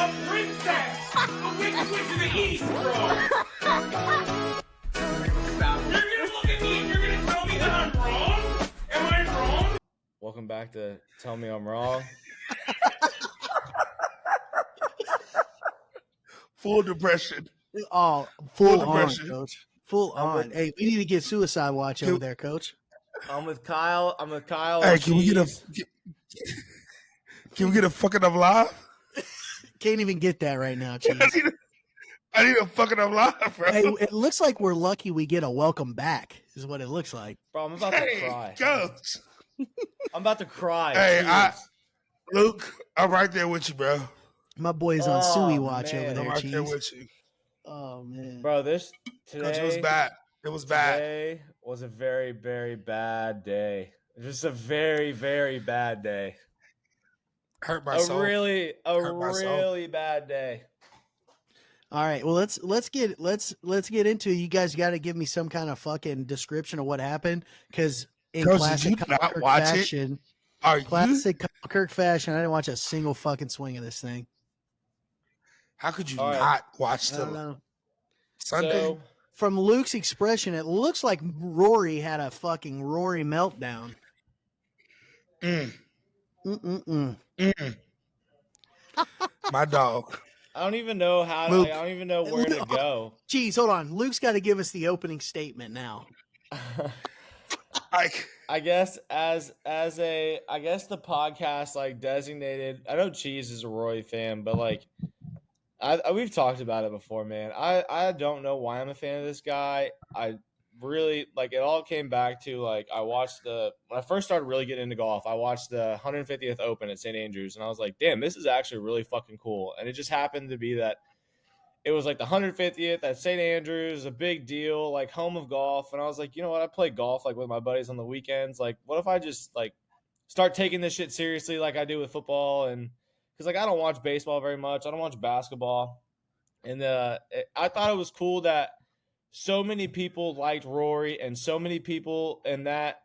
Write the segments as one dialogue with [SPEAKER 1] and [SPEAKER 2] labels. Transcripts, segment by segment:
[SPEAKER 1] a princess. A wicked witch of the east, bro. You're gonna look at me and you're gonna tell me that I'm wrong? Am I wrong?
[SPEAKER 2] Welcome back to Tell Me I'm Wrong.
[SPEAKER 3] Full depression.
[SPEAKER 4] Oh, full on,
[SPEAKER 3] depression.
[SPEAKER 4] coach. Full on. Hey, we need to get suicide watch over there, coach.
[SPEAKER 2] I'm with Kyle.
[SPEAKER 3] Hey, can we get a fucking up live?
[SPEAKER 4] Can't even get that right now, Cheese.
[SPEAKER 3] I need a fucking up live, bro.
[SPEAKER 4] Hey, it looks like we're lucky we get a welcome back, is what it looks like.
[SPEAKER 2] Bro, I'm about to cry.
[SPEAKER 3] Coach.
[SPEAKER 2] I'm about to cry.
[SPEAKER 3] Hey, Luke, I'm right there with you, bro.
[SPEAKER 4] My boy's on Suey watch
[SPEAKER 2] man.
[SPEAKER 4] over there,
[SPEAKER 3] I'm right
[SPEAKER 4] Cheese.
[SPEAKER 3] there with you.
[SPEAKER 4] Oh, man.
[SPEAKER 2] Bro,
[SPEAKER 3] Coach, it was bad. It was bad.
[SPEAKER 2] Today was a very, very bad day. Just a very, very bad day.
[SPEAKER 3] Hurt my soul.
[SPEAKER 2] A really bad day.
[SPEAKER 4] All right, well let's get into it. You guys got to give me some kind of fucking description of what happened, because in
[SPEAKER 3] Coach,
[SPEAKER 4] classic
[SPEAKER 3] did you not
[SPEAKER 4] Kirk
[SPEAKER 3] watch
[SPEAKER 4] fashion, classic Kirk fashion, I didn't watch a single fucking swing of this thing.
[SPEAKER 3] How could you
[SPEAKER 2] All right.
[SPEAKER 3] not watch
[SPEAKER 4] I don't
[SPEAKER 3] the
[SPEAKER 4] know.
[SPEAKER 3] Sunday?
[SPEAKER 2] So,
[SPEAKER 4] From Luke's expression, it looks like Rory had a fucking Rory meltdown.
[SPEAKER 3] My dog.
[SPEAKER 2] I don't even know how.
[SPEAKER 3] Luke.
[SPEAKER 2] I don't even know where to go.
[SPEAKER 4] Geez, hold on. Luke's got to give us the opening statement now.
[SPEAKER 2] I guess the podcast like designated. I know Cheese is a Roy fan, but like we've talked about it before, man. I don't know why I'm a fan of this guy. I really like it. All came back to like I watched when I first started really getting into golf. I watched the 150th Open at St. Andrews, and I was like, damn, this is actually really fucking cool. And it just happened to be that it was like the 150th at St. Andrews, a big deal, like home of golf. And I was like, you know what? I play golf like with my buddies on the weekends. Like, what if I just like start taking this shit seriously like I do with football? And because like I don't watch baseball very much, I don't watch basketball, and I thought it was cool that so many people liked Rory, and so many people in that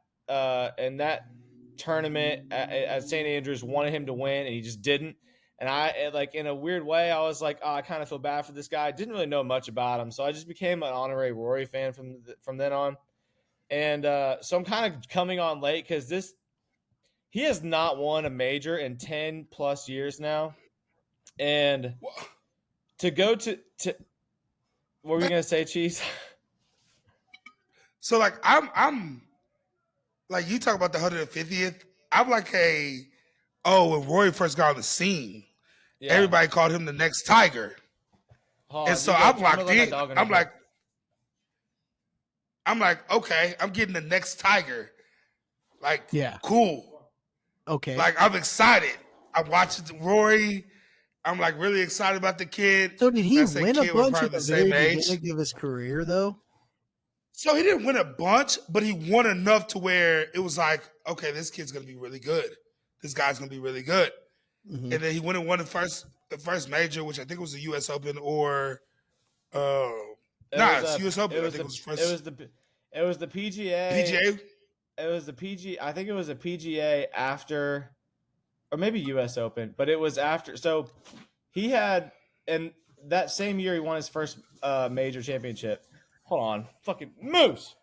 [SPEAKER 2] tournament at St. Andrews wanted him to win, and he just didn't. And I, like, in a weird way, I was like, oh, I kind of feel bad for this guy. I didn't really know much about him, so I just became an honorary Rory fan from then on. And so I'm kind of coming on late because he has not won a major in 10 plus years now. And to go to what were you gonna say, Cheese?
[SPEAKER 3] So like I'm like, you talk about the 150th. I'm like when Roy first got on the scene, everybody called him the next Tiger. And so I'm locked in. I'm like, okay, I'm getting the next Tiger. Like, cool.
[SPEAKER 4] Okay.
[SPEAKER 3] Like, I'm excited. I watched Rory. I'm like really excited about the kid.
[SPEAKER 4] So did he win a bunch at
[SPEAKER 3] the
[SPEAKER 4] the very
[SPEAKER 3] same age
[SPEAKER 4] beginning of his career, though?
[SPEAKER 3] So he didn't win a bunch, but he won enough to where it was like, okay, this kid's gonna be really good. This guy's gonna be really good. Mm-hmm. And then he won the first major, which I think was the U.S. Open or it's U.S. Open. I think it was first.
[SPEAKER 2] It was the PGA.
[SPEAKER 3] PGA.
[SPEAKER 2] It was the PGA. I think it was a PGA after, or maybe U.S. Open, but it was after. So he had, and that same year he won his first major championship. Hold on, fucking Moose.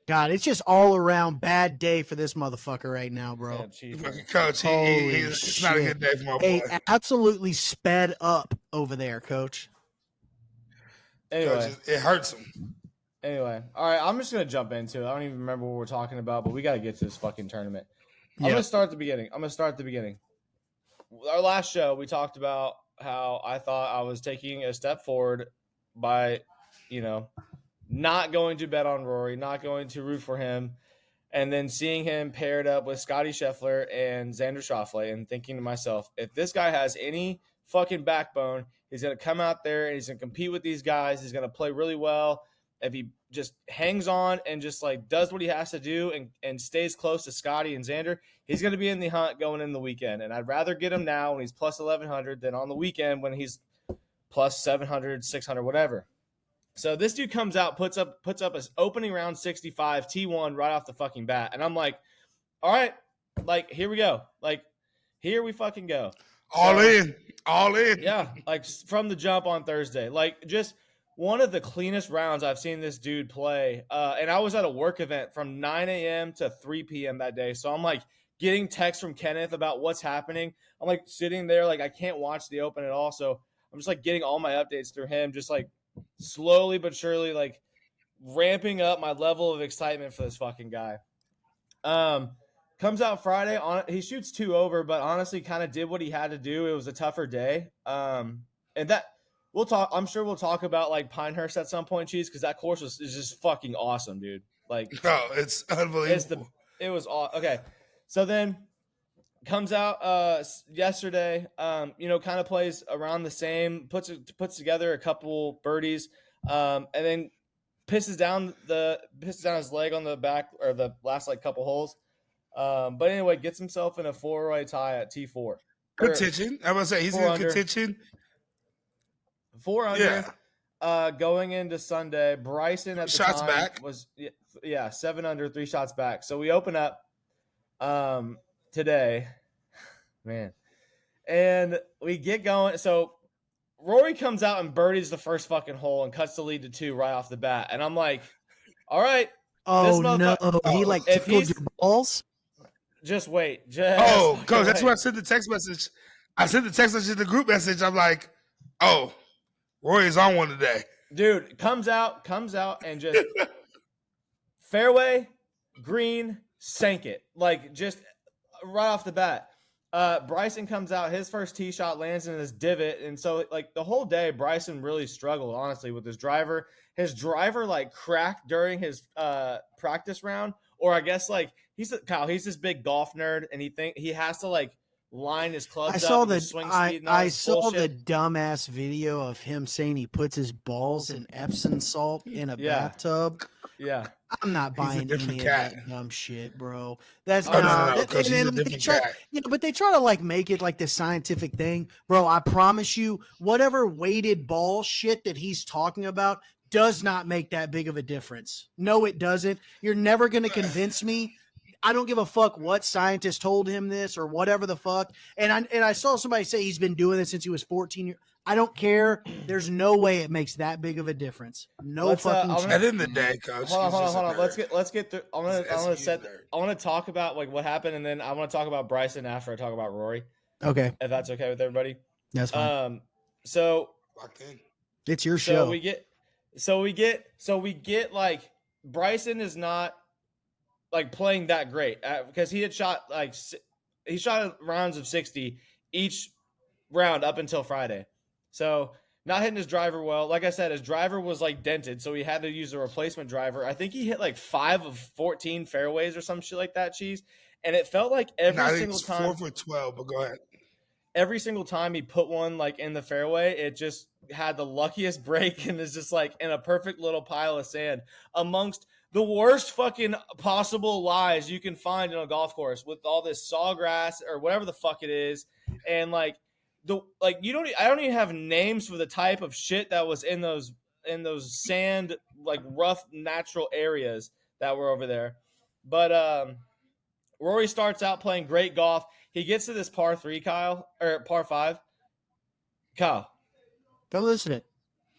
[SPEAKER 4] God, it's just all around bad day for this motherfucker right now, bro.
[SPEAKER 3] Coach, it's not a good day for my boy.
[SPEAKER 4] Absolutely sped up over there, Coach.
[SPEAKER 2] Anyway,
[SPEAKER 3] Coach, it hurts him.
[SPEAKER 2] Anyway, all right, I'm just going to jump into it. I don't even remember what we're talking about, but we got to get to this fucking tournament. I'm going to start at the beginning. Our last show, we talked about how I thought I was taking a step forward by, not going to bet on Rory, not going to root for him, and then seeing him paired up with Scotty Scheffler and Xander Schauffele and thinking to myself, if this guy has any fucking backbone, he's going to come out there and he's going to compete with these guys. He's going to play really well. If he just hangs on and just like does what he has to do and stays close to Scotty and Xander, he's going to be in the hunt going in the weekend. And I'd rather get him now when he's plus 1,100 than on the weekend when he's plus 700, 600, whatever. So this dude comes out, puts up his opening round 65 T1 right off the fucking bat. And I'm like, all right, like, here we go. Like, here we fucking go.
[SPEAKER 3] All
[SPEAKER 2] So,
[SPEAKER 3] in. All in.
[SPEAKER 2] yeah, like from the jump on Thursday, like just one of the cleanest rounds I've seen this dude play. And I was at a work event from 9 a.m. to 3 p.m. that day. So I'm like getting texts from Kenneth about what's happening. I'm like sitting there, like I can't watch the Open at all. So I'm just like getting all my updates through him, just like slowly but surely, like ramping up my level of excitement for this fucking guy. Comes out Friday on he shoots 2 over, but honestly kind of did what he had to do. It was a tougher day. And that we'll talk. I'm sure we'll talk about like Pinehurst at some point, Cheese, because that course is just fucking awesome, dude. Like,
[SPEAKER 3] No, it's unbelievable.
[SPEAKER 2] it was all okay. So then comes out yesterday. Kind of plays around the same, puts together a couple birdies, and then pisses down his leg on the back or the last like couple holes. But anyway, gets himself in a 4-way tie at T4.
[SPEAKER 3] Contention. I was say he's in contention.
[SPEAKER 2] 4 under.
[SPEAKER 3] Yeah.
[SPEAKER 2] Going into Sunday, Bryson at the
[SPEAKER 3] Shots
[SPEAKER 2] time
[SPEAKER 3] back.
[SPEAKER 2] was 7 under, 3 shots back. So we open up today, man, and we get going. So Rory comes out and birdies the first fucking hole and cuts the lead to 2 right off the bat, and I'm like, all right.
[SPEAKER 4] Oh no! He like tickled your balls.
[SPEAKER 2] Just wait.
[SPEAKER 3] Coach, that's why I sent the text message. I sent the text message in the group message. I'm like, oh, Rory's on one today.
[SPEAKER 2] Dude, comes out and just fairway, green, sank it. Like just right off the bat. Bryson comes out, his first tee shot lands in his divot. And so like the whole day, Bryson really struggled, honestly, with his driver. His driver like cracked during his practice round. Or I guess like he's this big golf nerd and he has to like line his clubs
[SPEAKER 4] I saw the
[SPEAKER 2] swing speed and all
[SPEAKER 4] I
[SPEAKER 2] this
[SPEAKER 4] saw
[SPEAKER 2] bullshit.
[SPEAKER 4] the dumbass video of him saying he puts his balls in Epsom salt in a bathtub.
[SPEAKER 2] Yeah.
[SPEAKER 4] I'm not buying any of
[SPEAKER 3] cat.
[SPEAKER 4] that dumb shit, bro. That's
[SPEAKER 3] no, because he's a different cat.
[SPEAKER 4] But they try to like make it like this scientific thing, bro. I promise you, whatever weighted ball shit that he's talking about does not make that big of a difference. No, it doesn't. You're never gonna convince me. I don't give a fuck what scientist told him this or whatever the fuck. And I saw somebody say he's been doing this since he was 14 I don't care. There's no way it makes that big of a difference. No fucking
[SPEAKER 3] At the end of the day, coach.
[SPEAKER 2] Hold on. Let's get through. I want to talk about like what happened, and then I want to talk about Bryson after I talk about Rory.
[SPEAKER 4] Okay,
[SPEAKER 2] if that's okay with everybody.
[SPEAKER 4] That's fine.
[SPEAKER 2] So
[SPEAKER 3] locked in.
[SPEAKER 4] It's your show.
[SPEAKER 2] So we get like Bryson is not like playing that great because he shot rounds of 60 each round up until Friday. So not hitting his driver well. Like I said, his driver was like dented, so he had to use a replacement driver. I think he hit like 5 of 14 fairways or some shit like that, Cheese. And it felt like every single time.
[SPEAKER 3] 4 for 12, but go ahead.
[SPEAKER 2] Every single time he put one like in the fairway, it just had the luckiest break and is just like in a perfect little pile of sand amongst the worst fucking possible lies you can find in a golf course with all this sawgrass or whatever the fuck it is. And like, I don't even have names for the type of shit that was in those sand like rough natural areas that were over there. But Rory starts out playing great golf. He gets to this par 5. Kyle,
[SPEAKER 4] Don't listen to it.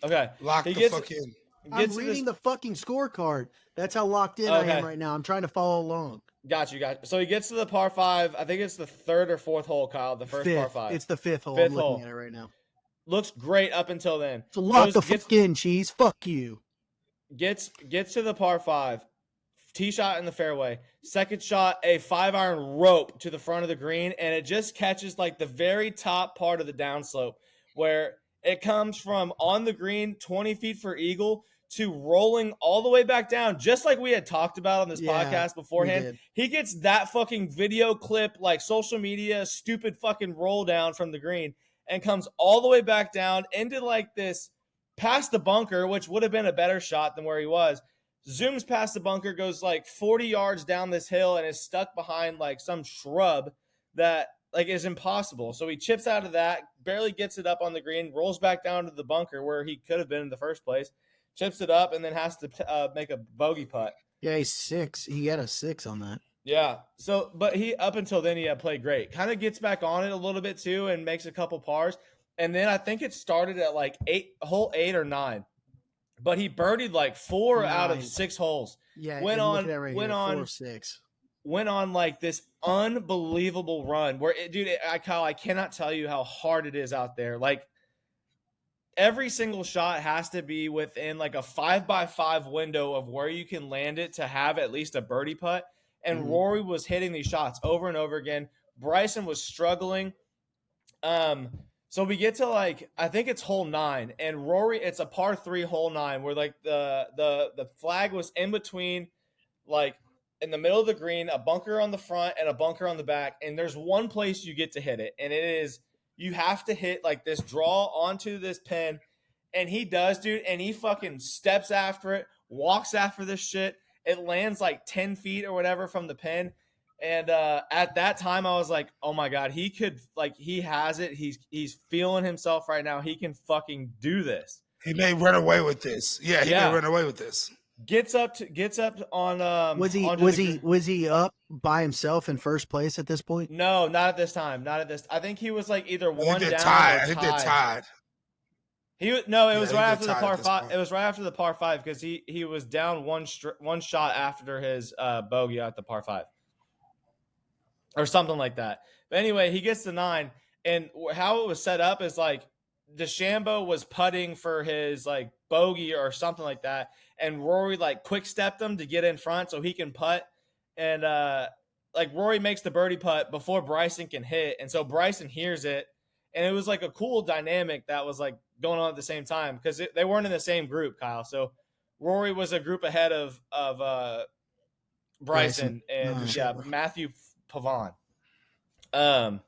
[SPEAKER 2] Okay,
[SPEAKER 3] lock the fuck in.
[SPEAKER 4] I'm reading the fucking scorecard. That's how locked in I am right now. I'm trying to follow along.
[SPEAKER 2] Got you. So he gets to the par 5. I think it's the 3rd or 4th hole, Kyle. The first par 5.
[SPEAKER 4] It's the 5th hole. I'm looking at it right now.
[SPEAKER 2] Looks great up until then.
[SPEAKER 4] So lock the fuck in, Cheese. Fuck you.
[SPEAKER 2] Gets to the par 5. Tee shot in the fairway. Second shot, a 5-iron rope to the front of the green, and it just catches like the very top part of the downslope where it comes from on the green 20 feet for eagle to rolling all the way back down, just like we had talked about on this podcast beforehand. He gets that fucking video clip, like social media, stupid fucking roll down from the green and comes all the way back down into like this past the bunker, which would have been a better shot than where he was. Zooms past the bunker, goes like 40 yards down this hill and is stuck behind like some shrub that like is impossible. So he chips out of that, barely gets it up on the green, rolls back down to the bunker where he could have been in the first place, chips it up, and then has to make a bogey putt.
[SPEAKER 4] Yeah, he's 6. He got a 6 on that.
[SPEAKER 2] Yeah. So, but he up until then he had played great. Kind of gets back on it a little bit too, and makes a couple pars. And then I think it started at like hole 8 or 9, but he birdied like 4 out of
[SPEAKER 4] 9.
[SPEAKER 2] 6 holes.
[SPEAKER 4] Yeah,
[SPEAKER 2] Went
[SPEAKER 4] and look
[SPEAKER 2] on,
[SPEAKER 4] at that right
[SPEAKER 2] went
[SPEAKER 4] here,
[SPEAKER 2] on,
[SPEAKER 4] 4 of 6.
[SPEAKER 2] went on like this unbelievable run where, Kyle, I cannot tell you how hard it is out there. Like every single shot has to be within like a 5x5 window of where you can land it to have at least a birdie putt. And Rory was hitting these shots over and over again. Bryson was struggling. So we get to like, I think it's hole 9, and Rory, it's a par 3 hole 9 where like the flag was in between, like in the middle of the green, a bunker on the front and a bunker on the back. And there's one place you get to hit it, and it is, you have to hit like this draw onto this pin. And he does, dude. And he fucking steps after it, walks after this shit. It lands like 10 feet or whatever from the pin. And at that time, I was like, oh my God, he could, like, he has it. He's feeling himself right now. He can fucking do this.
[SPEAKER 3] He may run away with this. Yeah, he may run away with this.
[SPEAKER 2] Gets up on
[SPEAKER 4] Was he up by himself in first place at this point?
[SPEAKER 2] No, not at this time. Not at this. I think he was like either one down or
[SPEAKER 3] tied. I think they're tied.
[SPEAKER 2] It was right after the par 5. It was right after the par 5 because he was down one shot after his bogey at the par 5 or something like that. But anyway, he gets to 9, and how it was set up is like DeChambeau was putting for his like bogey or something like that, and Rory like quick stepped him to get in front so he can putt, and like Rory makes the birdie putt before Bryson can hit, and so Bryson hears it, and it was like a cool dynamic that was like going on at the same time because they weren't in the same group, Kyle. So Rory was a group ahead of Bryson and Matthew Pavon. So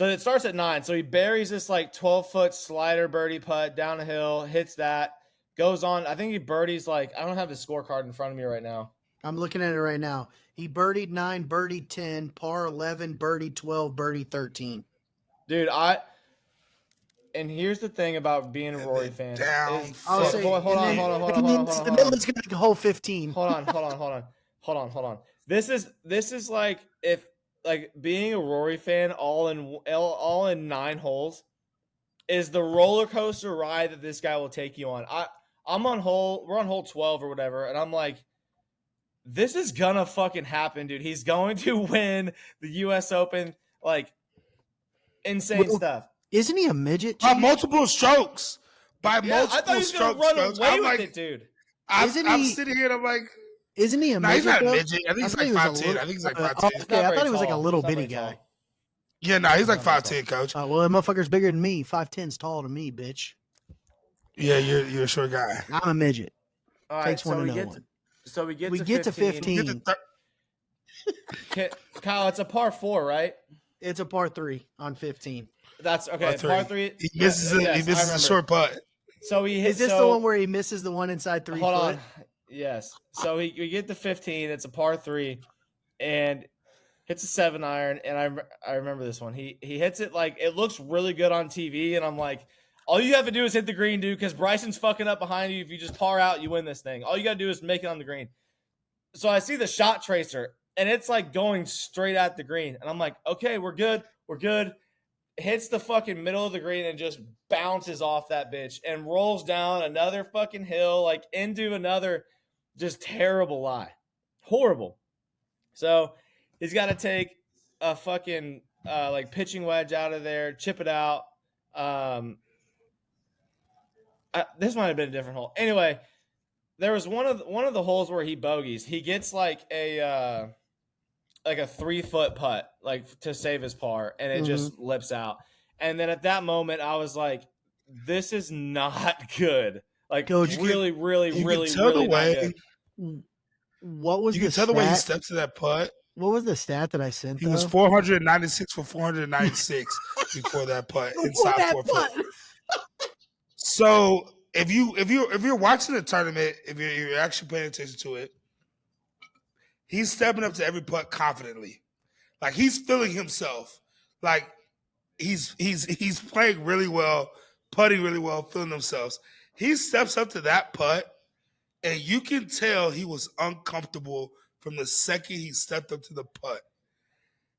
[SPEAKER 2] it starts at 9. So he buries this like 12-foot slider birdie putt down the hill, hits that, goes on. I think he birdies like, I don't have the scorecard in front of me right now.
[SPEAKER 4] I'm looking at it right now. He birdied 9, birdied 10, par 11, birdied 12, birdied 13.
[SPEAKER 2] Dude, and here's the thing about being a Rory fan.
[SPEAKER 4] Hold on. Let's get to hole 15.
[SPEAKER 2] Hold on. This is like if like being a Rory fan all in 9 holes is the roller coaster ride that this guy will take you on. we're on hole 12 or whatever, and I'm like, this is gonna fucking happen, dude. He's going to win the US Open, like insane stuff.
[SPEAKER 4] Isn't he a midget?
[SPEAKER 3] By multiple strokes. I thought
[SPEAKER 2] he was gonna run away with it, dude.
[SPEAKER 3] I'm sitting here and I'm like,
[SPEAKER 4] isn't he a midget?
[SPEAKER 3] He's not a midget. I think he's like 5'10". I think he's like 5'10".
[SPEAKER 4] Okay, I thought he was like a little bitty guy.
[SPEAKER 3] Yeah, no, he's like 5'10", coach.
[SPEAKER 4] Well, that motherfucker's bigger than me. 5'10's taller than me, bitch.
[SPEAKER 3] Yeah, you're a short guy.
[SPEAKER 4] I'm a midget.
[SPEAKER 2] All right,
[SPEAKER 4] Takes one to know one.
[SPEAKER 2] So we get to 15. Kyle, it's a par 4, right?
[SPEAKER 4] It's a par 3 on 15.
[SPEAKER 2] That's okay. Par 3.
[SPEAKER 3] He misses a short putt.
[SPEAKER 2] So he hits.
[SPEAKER 4] Is this the one where he misses the one inside 3
[SPEAKER 2] hold
[SPEAKER 4] foot?
[SPEAKER 2] On. Yes. So we get to 15. It's a par 3, and hits a 7-iron. And I remember this one. He hits it like it looks really good on TV, and I'm like, all you have to do is hit the green, dude, because Bryson's fucking up behind you. If you just par out, you win this thing. All you got to do is make it on the green. So I see the shot tracer, and it's like going straight at the green. And I'm like, okay, we're good. We're good. Hits the fucking middle of the green and just bounces off that bitch and rolls down another fucking hill, like into another just terrible lie. Horrible. So he's got to take a fucking like pitching wedge out of there, chip it out. This might have been a different hole. Anyway, there was one of the holes where he bogeys. He gets like a 3-foot putt, like to save his par, and it just lips out. And then at that moment, I was like, "This is not good." Like, Coach, really not good.
[SPEAKER 4] What was
[SPEAKER 3] you can tell the way he stepped to that putt?
[SPEAKER 4] What was the stat that I sent?
[SPEAKER 3] He was 496 for 496 before that putt inside 4 foot. So if you're watching the tournament, if you're actually paying attention to it, he's stepping up to every putt confidently, like he's feeling himself, like he's playing really well, putting really well, feeling themselves. He steps up to that putt, and you can tell he was uncomfortable from the second he stepped up to the putt.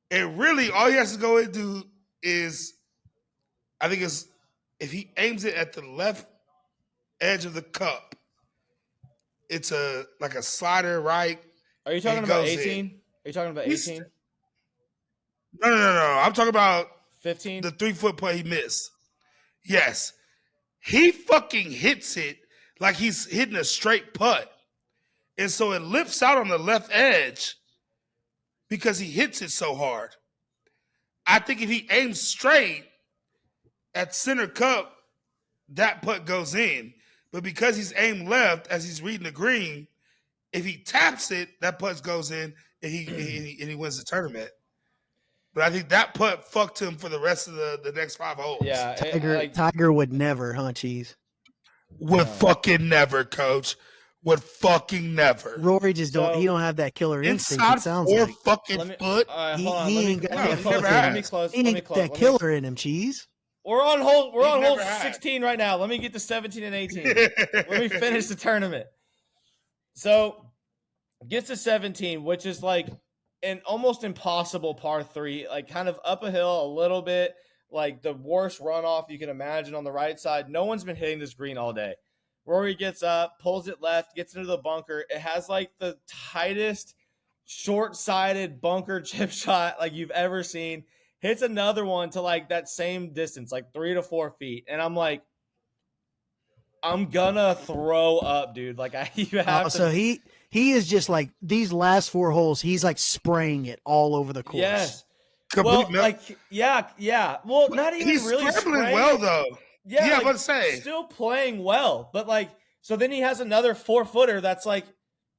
[SPEAKER 3] And really, all he has to go and do is, I think it's, if he aims it at the left edge of the cup, it's like a slider right.
[SPEAKER 2] Are you talking
[SPEAKER 3] It
[SPEAKER 2] about
[SPEAKER 3] goes
[SPEAKER 2] 18?
[SPEAKER 3] in.
[SPEAKER 2] Are you talking about
[SPEAKER 3] He's-
[SPEAKER 2] 18?
[SPEAKER 3] No. I'm talking about
[SPEAKER 2] 15?
[SPEAKER 3] the 3-foot putt he missed. Yes. He fucking hits it like he's hitting a straight putt. And so it lips out on the left edge because he hits it so hard. I think if he aims straight at center cup, that putt goes in. But because he's aimed left as he's reading the green, if he taps it, that putt goes in and he wins the tournament. But I think that putt fucked him for the rest of the next 5 holes.
[SPEAKER 2] Yeah.
[SPEAKER 4] Tiger would never, huh, Cheese?
[SPEAKER 3] Would fucking never, coach. Would fucking never.
[SPEAKER 4] Rory just don't.
[SPEAKER 2] So-
[SPEAKER 4] He don't have that killer instinct.
[SPEAKER 3] Inside
[SPEAKER 4] It sounds
[SPEAKER 3] 4
[SPEAKER 4] like
[SPEAKER 3] fucking
[SPEAKER 2] Let me-
[SPEAKER 3] foot.
[SPEAKER 2] All right,
[SPEAKER 4] He-
[SPEAKER 2] hold on.
[SPEAKER 4] he
[SPEAKER 2] Let me,
[SPEAKER 4] ain't got
[SPEAKER 2] let me
[SPEAKER 3] that
[SPEAKER 2] close.
[SPEAKER 3] never
[SPEAKER 2] Let me
[SPEAKER 3] has.
[SPEAKER 2] close.
[SPEAKER 4] he
[SPEAKER 2] Let me
[SPEAKER 4] ain't
[SPEAKER 2] close.
[SPEAKER 4] that
[SPEAKER 2] Let me-
[SPEAKER 4] killer in him. Cheese.
[SPEAKER 2] We're on hole. We're
[SPEAKER 3] He's
[SPEAKER 2] on hole
[SPEAKER 3] never had.
[SPEAKER 2] 16 right now. Let me get to 17 and 18. Let me finish the tournament. So gets to 17, which is like an almost impossible par 3, like kind of up a hill a little bit, like the worst runoff you can imagine on the right side. No one's been hitting this green all day. Rory gets up, pulls it left, gets into the bunker. It has like the tightest, short-sided bunker chip shot like you've ever seen. Hits another one to like that same distance, like 3 to 4 feet. And I'm like, I'm gonna throw up, dude. Like you have to.
[SPEAKER 4] So he is just like these last 4 holes. He's like spraying it all over the course.
[SPEAKER 2] Yes.
[SPEAKER 3] Complete
[SPEAKER 2] Well,
[SPEAKER 3] mil-
[SPEAKER 2] like, yeah. Well, not even
[SPEAKER 3] He's
[SPEAKER 2] really
[SPEAKER 3] scrambling
[SPEAKER 2] spraying
[SPEAKER 3] well
[SPEAKER 2] it.
[SPEAKER 3] though.
[SPEAKER 2] Yeah,
[SPEAKER 3] Yeah,
[SPEAKER 2] like,
[SPEAKER 3] let's say.
[SPEAKER 2] still playing well, but like, so then he has another 4-footer that's like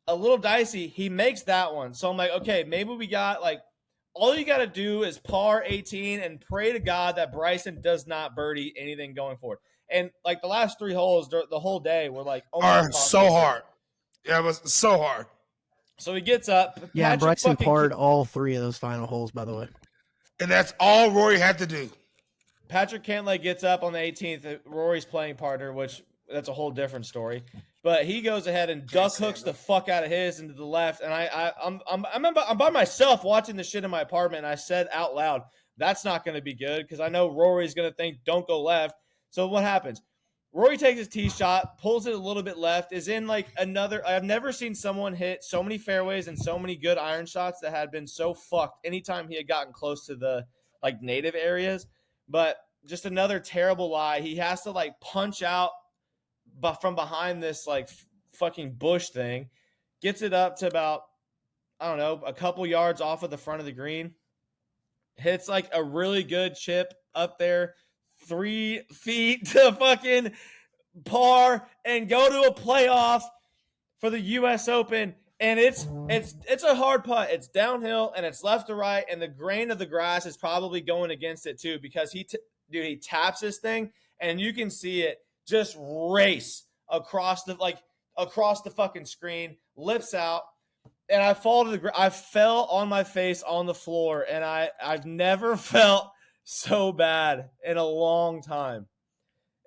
[SPEAKER 2] a little dicey. He makes that one, so I'm like, okay, maybe we got like, all you got to do is par 18 and pray to God that Bryson does not birdie anything going forward. And like the last 3 holes, the whole day were like almost
[SPEAKER 3] Are
[SPEAKER 2] impossible.
[SPEAKER 3] so hard. Yeah, it was so hard.
[SPEAKER 2] So he gets up.
[SPEAKER 4] Yeah,
[SPEAKER 2] Patrick
[SPEAKER 4] Bryson
[SPEAKER 2] fucking
[SPEAKER 4] parred all 3 of those final holes. By the way,
[SPEAKER 3] And that's all Rory had to do.
[SPEAKER 2] Patrick Cantlay gets up on the 18th. Rory's playing partner, which that's a whole different story. But he goes ahead and duck hooks the fuck out of his into the left. And I'm by myself watching the shit in my apartment. And I said out loud, "That's not going to be good," because I know Rory's going to think, "Don't go left." So what happens? Rory takes his tee shot, pulls it a little bit left, is in like another. I've never seen someone hit so many fairways and so many good iron shots that had been so fucked anytime he had gotten close to the like native areas. But just another terrible lie. He has to like punch out from behind this like fucking bush thing, gets it up to about, I don't know, a couple yards off of the front of the green, hits like a really good chip up there, 3 feet to fucking par and go to a playoff for the U.S. Open. And it's a hard putt. It's downhill and it's left to right, and the grain of the grass is probably going against it too, because he taps this thing and you can see it just race across the fucking screen, lips out, and I fall to the ground. I fell on my face on the floor, and I've never felt so bad in a long time,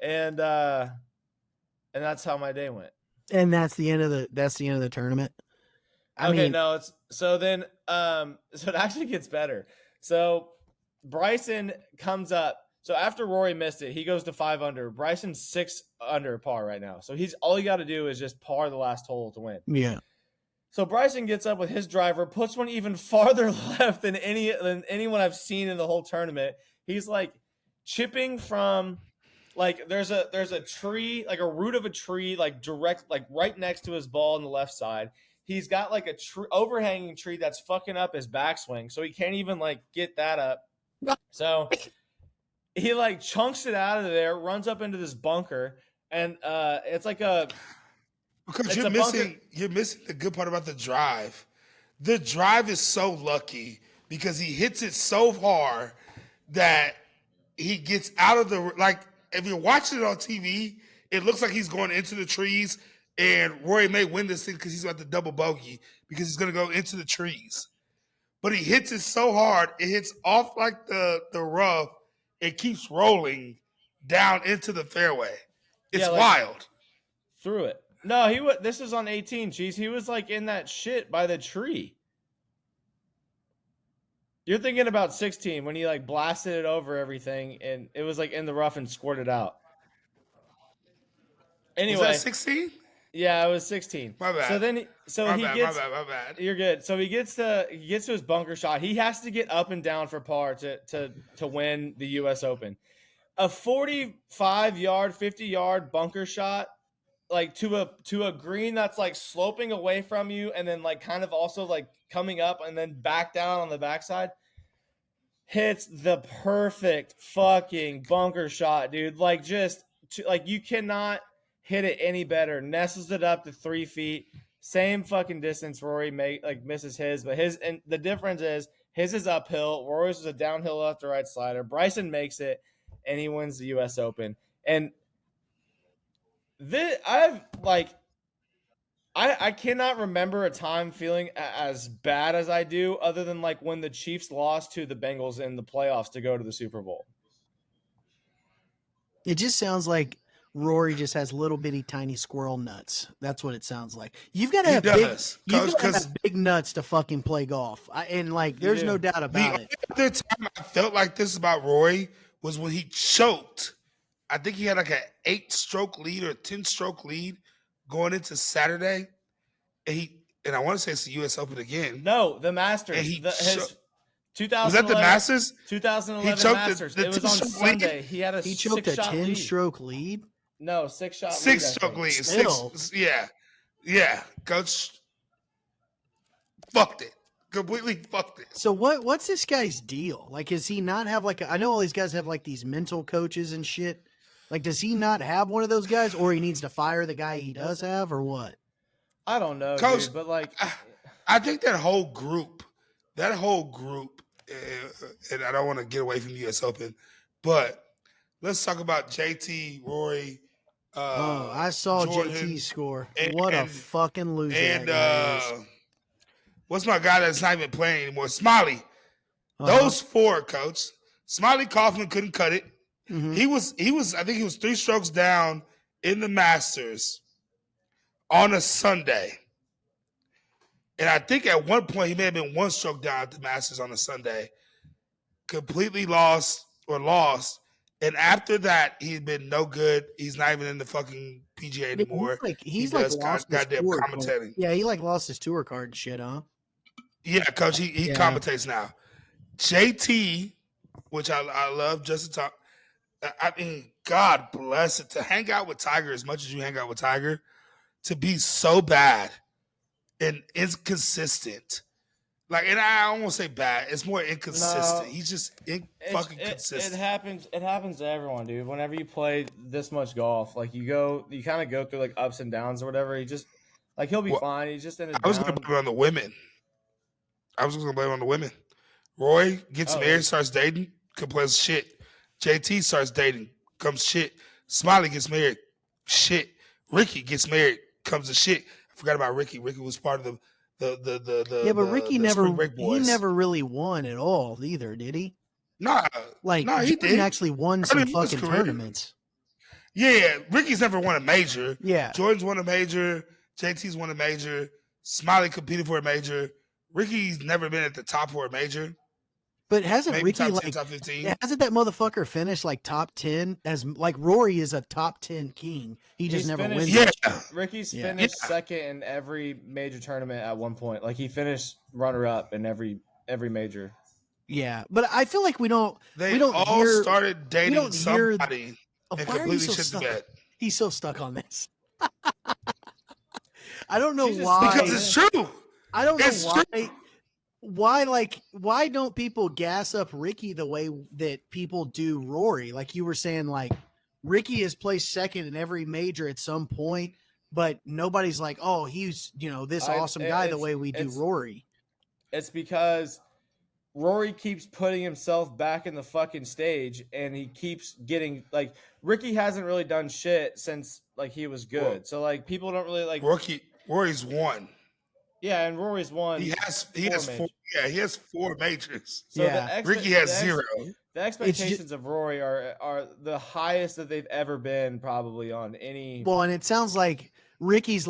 [SPEAKER 2] and that's how my day went.
[SPEAKER 4] and that's the end of the tournament. I mean,
[SPEAKER 2] No, it's so then so it actually gets better. So Bryson comes up. So after Rory missed it, he goes to 5 under. Bryson's 6 under par right now. So he's all you got to do is just par the last hole to win.
[SPEAKER 4] yeah.
[SPEAKER 2] So Bryson gets up with his driver, puts one even farther left than anyone I've seen in the whole tournament. He's like chipping from like there's a tree, like a root of a tree, like direct, like right next to his ball on the left side. He's got like a overhanging tree that's fucking up his backswing, so he can't even like get that up. So he like chunks it out of there, runs up into this bunker, and it's like a
[SPEAKER 3] Because
[SPEAKER 2] It's
[SPEAKER 3] you're
[SPEAKER 2] a bunker.
[SPEAKER 3] missing the good part about the drive. The drive is so lucky because he hits it so hard that he gets out of the, like, if you're watching it on TV, it looks like he's going into the trees, and Rory may win this thing because he's about to double bogey because he's going to go into the trees. But he hits it so hard, it hits off like the rough. It keeps rolling down into the fairway. It's
[SPEAKER 2] Yeah, like-
[SPEAKER 3] wild.
[SPEAKER 2] through it. No, this is on 18. Jeez, he was like in that shit by the tree. You're thinking about 16 when he like blasted it over everything and it was like in the rough and squirted out.
[SPEAKER 3] Was
[SPEAKER 2] Anyway,
[SPEAKER 3] that 16?
[SPEAKER 2] yeah, it was 16.
[SPEAKER 3] My bad.
[SPEAKER 2] So then,
[SPEAKER 3] My
[SPEAKER 2] he
[SPEAKER 3] bad.
[SPEAKER 2] gets.
[SPEAKER 3] My bad.
[SPEAKER 2] You're good. So he gets to his bunker shot. He has to get up and down for par to win the U.S. Open. A 45-yard, 50-yard bunker shot, like to a green that's like sloping away from you, and then like kind of also like coming up and then back down on the backside. Hits the perfect fucking bunker shot, dude. Like like you cannot hit it any better. Nestles it up to 3 feet. Same fucking distance Rory misses his, but and the difference is his is uphill. Rory's is a downhill left to right slider. Bryson makes it, and he wins the U.S. Open. And I cannot remember a time feeling as bad as I do, other than like when the Chiefs lost to the Bengals in the playoffs to go to the Super Bowl.
[SPEAKER 4] It just sounds like Rory just has little bitty tiny squirrel nuts. That's what it sounds like. You've got to have big nuts to fucking play golf. There's no doubt about it.
[SPEAKER 3] The other time I felt like this about Rory was when he choked. I think he had like an 8-stroke lead or a 10-stroke lead going into Saturday. And I want to say it's the U.S. Open again.
[SPEAKER 2] No, the Masters.
[SPEAKER 3] And
[SPEAKER 2] his
[SPEAKER 3] 2011, was that the Masters?
[SPEAKER 2] 2011 Masters. It was on Sunday. He had
[SPEAKER 4] he choked a 10-stroke lead.
[SPEAKER 2] No, 6-shot.
[SPEAKER 3] 6-stroke lead.
[SPEAKER 4] Still.
[SPEAKER 3] Yeah. Coach fucked it. Completely fucked it.
[SPEAKER 4] So what's this guy's deal? Like, does he not have I know all these guys have like these mental coaches and shit. Like, does he not have one of those guys, or he needs to fire the guy he does have, or what?
[SPEAKER 2] I don't know,
[SPEAKER 3] Coach,
[SPEAKER 2] dude, but like,
[SPEAKER 3] I think that whole group, and I don't want to get away from the U.S. Open, but let's talk about JT, Rory.
[SPEAKER 4] I saw
[SPEAKER 3] Jordan,
[SPEAKER 4] JT score. What a fucking loser! And
[SPEAKER 3] what's my guy that's not even playing anymore? Smiley. Those four, Coach. Smiley Kaufman couldn't cut it. Mm-hmm. He was. I think he was 3 strokes down in the Masters on a Sunday, and I think at one point he may have been 1 stroke down at the Masters on a Sunday. Completely lost, and after that he's been no good. He's not even in the fucking PGA anymore.
[SPEAKER 4] He's lost his tour commentating. Yeah, he lost his tour card and shit, huh?
[SPEAKER 3] Yeah, Coach. He commentates now. JT, which I love just to talk. I mean, God bless it. To hang out with Tiger as much as you hang out with Tiger, to be so bad and inconsistent. And I don't want to say bad. It's more inconsistent. He's just fucking consistent.
[SPEAKER 2] It happens to everyone, dude. Whenever you play this much golf, you kind of go through ups and downs or whatever. He just he'll be fine. He's just in a
[SPEAKER 3] I was going to blame it on the women. Roy gets married, starts dating, complains shit. JT starts dating, comes shit. Smiley gets married, shit. Ricky gets married, comes to shit. I forgot about Ricky. Ricky was part of
[SPEAKER 4] but Ricky never really won at all either, did he?
[SPEAKER 3] Nah, he did.
[SPEAKER 4] Actually won some fucking tournaments.
[SPEAKER 3] Yeah, Ricky's never won a major.
[SPEAKER 4] Yeah,
[SPEAKER 3] Jordan's won a major. JT's won a major. Smiley competed for a major. Ricky's never been at the top for a major.
[SPEAKER 4] But hasn't
[SPEAKER 3] maybe
[SPEAKER 4] Ricky
[SPEAKER 3] top 10, top 15?
[SPEAKER 4] Hasn't that motherfucker finished top 10 as Rory is a top 10 king? He's never wins.
[SPEAKER 3] Yeah,
[SPEAKER 2] Ricky's finished second in every major tournament at one point. He finished runner up in every major.
[SPEAKER 4] Yeah, but I feel like we don't
[SPEAKER 3] started dating somebody and completely shit the bed.
[SPEAKER 4] He's so stuck on this. I don't know why.
[SPEAKER 3] Because it's true.
[SPEAKER 4] I don't know why. Why don't people gas up Ricky the way that people do Rory? Like you were saying, Ricky has placed second in every major at some point, but nobody's like, oh, he's this awesome guy the way we do Rory.
[SPEAKER 2] It's because Rory keeps putting himself back in the fucking stage, and he keeps getting Ricky hasn't really done shit since he was good. So people don't really
[SPEAKER 3] Rory's won.
[SPEAKER 2] Yeah, and Rory's won.
[SPEAKER 3] He has 4. Yeah, he has 4 majors.
[SPEAKER 2] So
[SPEAKER 3] Ricky has 0.
[SPEAKER 2] The expectations of Rory are the highest that they've ever been, probably on any.
[SPEAKER 4] Well, and it sounds like Ricky's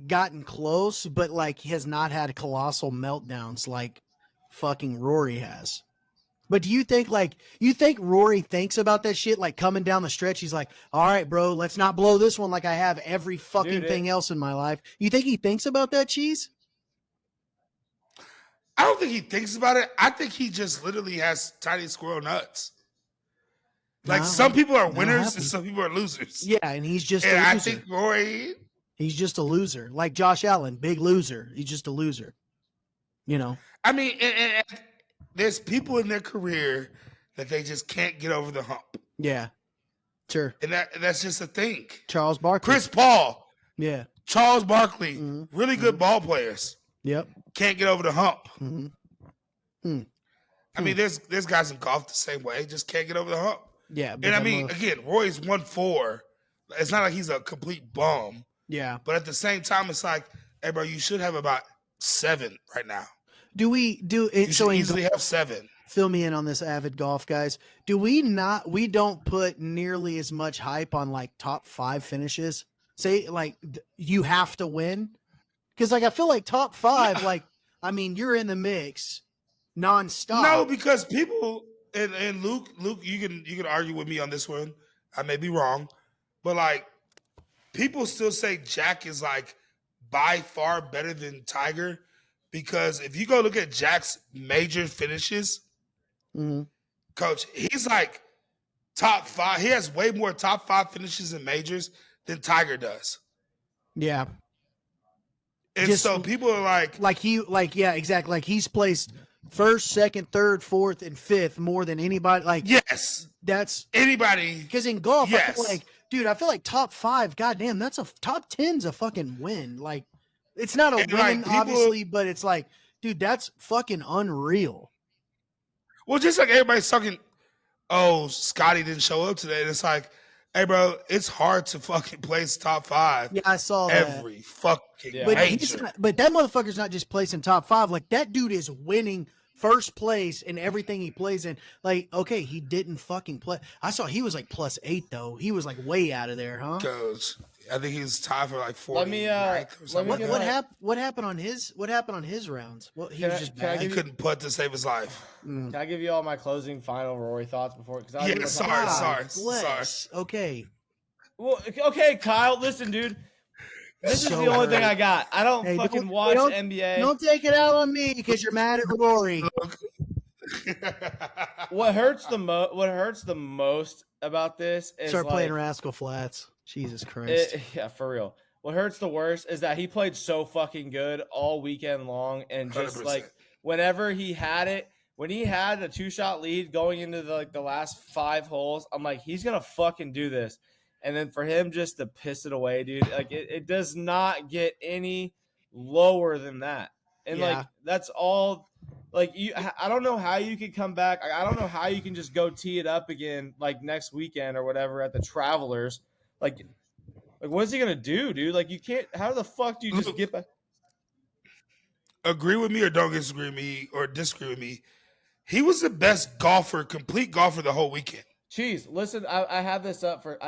[SPEAKER 4] gotten close, but he has not had colossal meltdowns fucking Rory has. But do you think Rory thinks about that shit like coming down the stretch? He's like, all right, bro, let's not blow this one like I have every fucking thing else in my life. You think he thinks about that, Cheese?
[SPEAKER 3] I don't think he thinks about it. I think he just literally has tiny squirrel nuts. Like some people are winners and some people are losers.
[SPEAKER 4] Yeah, and he's just a loser.
[SPEAKER 3] I think Rory,
[SPEAKER 4] he's just a loser. Like Josh Allen, big loser. He's just a loser. You know.
[SPEAKER 3] I mean, and there's people in their career that they just can't get over the hump.
[SPEAKER 4] Yeah. Sure.
[SPEAKER 3] And that's just a thing.
[SPEAKER 4] Charles Barkley.
[SPEAKER 3] Chris Paul.
[SPEAKER 4] Yeah.
[SPEAKER 3] Charles Barkley. Really good ball players.
[SPEAKER 4] Yep.
[SPEAKER 3] Can't get over the hump.
[SPEAKER 4] I
[SPEAKER 3] mean, there's guys in golf the same way, just can't get over the hump.
[SPEAKER 4] Yeah.
[SPEAKER 3] And I mean, again, Roy's 1-4. It's not like he's a complete bum.
[SPEAKER 4] Yeah.
[SPEAKER 3] But at the same time, it's like, hey, bro, you should have about 7 right now.
[SPEAKER 4] You
[SPEAKER 3] should easily have 7.
[SPEAKER 4] Fill me in on this, avid golf guys. We don't put nearly as much hype on like top 5 finishes. Say like you have to win. Because like I feel like top 5, like I mean, you're in the mix nonstop.
[SPEAKER 3] No, because people and Luke, you can argue with me on this one. I may be wrong, but like people still say Jack is like by far better than Tiger, because if you go look at Jack's major finishes, Coach, he's like top 5. He has way more top 5 finishes in majors than Tiger does.
[SPEAKER 4] Yeah.
[SPEAKER 3] And so people are
[SPEAKER 4] yeah, exactly. Like he's placed first, second, third, fourth, and fifth more than anybody. Like,
[SPEAKER 3] yes,
[SPEAKER 4] that's
[SPEAKER 3] anybody.
[SPEAKER 4] Because in golf,
[SPEAKER 3] yes.
[SPEAKER 4] I feel like top 5. Goddamn, that's top 10's a fucking win. Like, it's not a win, obviously, but it's like, dude, that's fucking unreal.
[SPEAKER 3] Well, just like everybody's talking, oh, Scotty didn't show up today. And it's like, hey, bro, it's hard to fucking place top 5.
[SPEAKER 4] Yeah, I saw that.
[SPEAKER 3] Every fucking
[SPEAKER 4] but that motherfucker's not just placing top 5. Like, that dude is winning first place in everything he plays in. Like, okay, he didn't fucking play. I saw he was like +8, though. He was like way out of there, huh?
[SPEAKER 3] Coach, I think he was tied for like 40.
[SPEAKER 4] What happened on his rounds? Well, he was just bad.
[SPEAKER 3] He couldn't putt to save his life.
[SPEAKER 2] Can I give you all my closing final Rory thoughts before?
[SPEAKER 3] Sorry.
[SPEAKER 4] Okay.
[SPEAKER 2] Well, okay, Kyle. Listen, dude. This is the only thing I got. I don't watch NBA.
[SPEAKER 4] Don't take it out on me because you're mad at Rory.
[SPEAKER 2] What hurts the most about this is
[SPEAKER 4] start playing Rascal Flats. Jesus Christ.
[SPEAKER 2] Yeah, for real. What hurts the worst is that he played so fucking good all weekend long, and just
[SPEAKER 3] 100%.
[SPEAKER 2] like whenever he had it, when he had a 2-shot lead going into the last 5 holes, I'm like, he's gonna fucking do this. And then for him just to piss it away, dude, like it does not get any lower than that. And like that's all. Like I don't know how you could come back. I don't know how you can just go tee it up again like next weekend or whatever at the Travelers. Like what is he gonna do, dude? Like you can't. How the fuck do you just get back?
[SPEAKER 3] Agree with me or don't disagree with me. He was the best complete golfer the whole weekend.
[SPEAKER 2] Jeez, listen, I have this up for.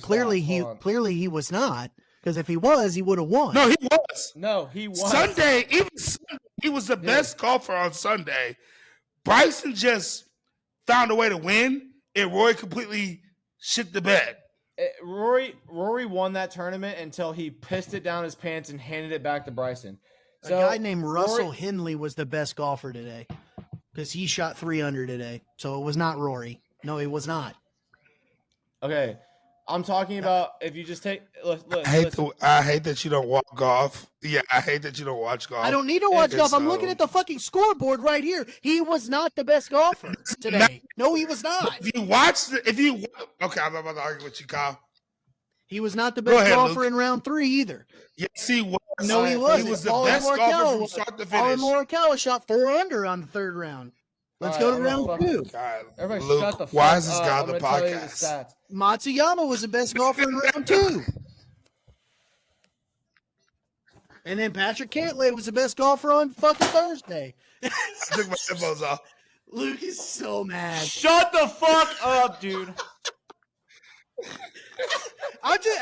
[SPEAKER 4] Clearly he was not, because if he was, he would have won.
[SPEAKER 3] No, he was.
[SPEAKER 2] No, he was.
[SPEAKER 3] Sunday, he was the best golfer on Sunday. Bryson just found a way to win, and Roy completely shit the bed.
[SPEAKER 2] Rory won that tournament until he pissed it down his pants and handed it back to Bryson.
[SPEAKER 4] So a guy named Russell Henley was the best golfer today because he shot 3 under today. So it was not Rory. No, it was not.
[SPEAKER 2] Okay, I'm talking about if you just take. Look,
[SPEAKER 3] I hate that you don't watch golf. Yeah, I hate that you don't watch golf.
[SPEAKER 4] I don't need to watch golf. I'm looking at the fucking scoreboard right here. He was not the best golfer today. No, he was not.
[SPEAKER 3] Okay, I'm about to argue with you, Kyle.
[SPEAKER 4] He was not the best golfer in round 3 either.
[SPEAKER 3] Yes, he was.
[SPEAKER 4] No, he wasn't.
[SPEAKER 3] He was the best golfer from start to finish.
[SPEAKER 4] Morikawa shot 4 under on the 3rd round. Let's go to round 2.
[SPEAKER 3] God,
[SPEAKER 2] everybody
[SPEAKER 3] Luke,
[SPEAKER 2] shut the fuck
[SPEAKER 3] why is this
[SPEAKER 2] up.
[SPEAKER 3] guy on
[SPEAKER 2] I'm
[SPEAKER 3] the
[SPEAKER 2] gonna tell you the
[SPEAKER 3] podcast?
[SPEAKER 2] stats.
[SPEAKER 4] Matsuyama was the best golfer in round 2. And then Patrick Cantlay was the best golfer on fucking Thursday.
[SPEAKER 3] Took my headphones off.
[SPEAKER 4] Luke is so mad.
[SPEAKER 2] Shut the fuck up, dude.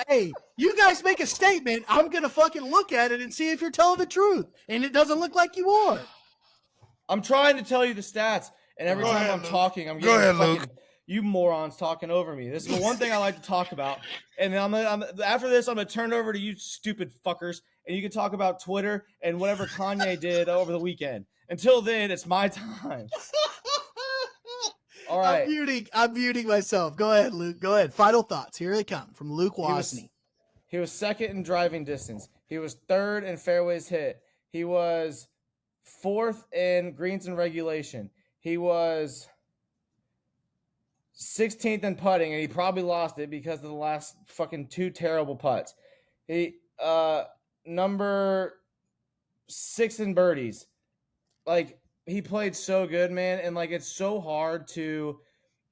[SPEAKER 4] Hey, you guys make a statement. I'm going to fucking look at it and see if you're telling the truth. And it doesn't look like you are.
[SPEAKER 2] I'm trying to tell you the stats, and every
[SPEAKER 3] Go
[SPEAKER 2] time
[SPEAKER 3] ahead,
[SPEAKER 2] I'm
[SPEAKER 3] Luke.
[SPEAKER 2] talking, I'm
[SPEAKER 3] Go
[SPEAKER 2] getting
[SPEAKER 3] ahead,
[SPEAKER 2] fucking
[SPEAKER 3] Luke.
[SPEAKER 2] you morons talking over me. This is the one thing I like to talk about. And then after this, I'm gonna turn it over to you stupid fuckers, and you can talk about Twitter and whatever Kanye did over the weekend. Until then, it's my time. All right.
[SPEAKER 4] I'm muting myself. Go ahead, Luke. Go ahead. Final thoughts. Here they come from Luke Wasney.
[SPEAKER 2] He was second in driving distance. He was third in fairways hit. He was fourth in greens and regulation. He was 16th in putting, and he probably lost it because of the last fucking 2 terrible putts. He number 6 in birdies. Like, he played so good, man, and like it's so hard to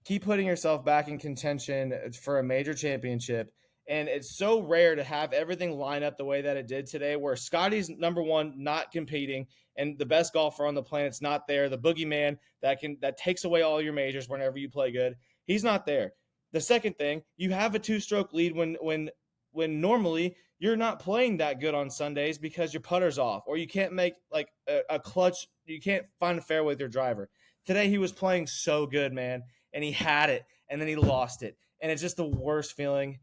[SPEAKER 2] keep putting yourself back in contention for a major championship. And it's so rare to have everything line up the way that it did today, where Scotty's number one, not competing, and the best golfer on the planet's not there. The boogeyman that takes away all your majors whenever you play good, he's not there. The second thing, you have a 2-stroke lead when normally you're not playing that good on Sundays because your putter's off, or you can't make like a clutch. You can't find a fairway with your driver. Today he was playing so good, man, and he had it, and then he lost it, and it's just the worst feeling.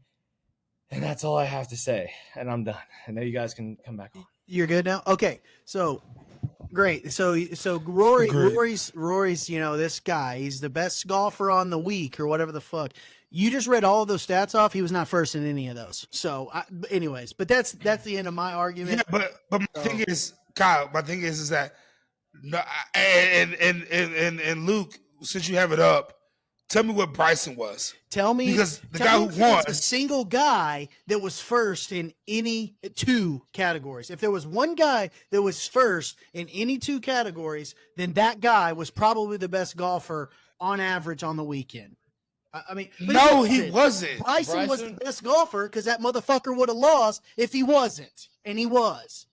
[SPEAKER 2] And that's all I have to say. And I'm done. And now you guys can come back on.
[SPEAKER 4] You're good now? Okay. So great. So Rory's, this guy, he's the best golfer on the week or whatever the fuck. You just read all of those stats off. He was not first in any of those. So anyways, but that's the end of my argument.
[SPEAKER 3] Yeah, but my thing is, Kyle, is that no, and Luke, since you have it up, tell me what Bryson was.
[SPEAKER 4] Tell me,
[SPEAKER 3] because the guy who won,
[SPEAKER 4] a single guy that was first in any 2 categories. If there was one guy that was first in any 2 categories, then that guy was probably the best golfer on average on the weekend. I mean,
[SPEAKER 3] no, he wasn't.
[SPEAKER 4] Bryson was the best golfer because that motherfucker would have lost if he wasn't, and he was.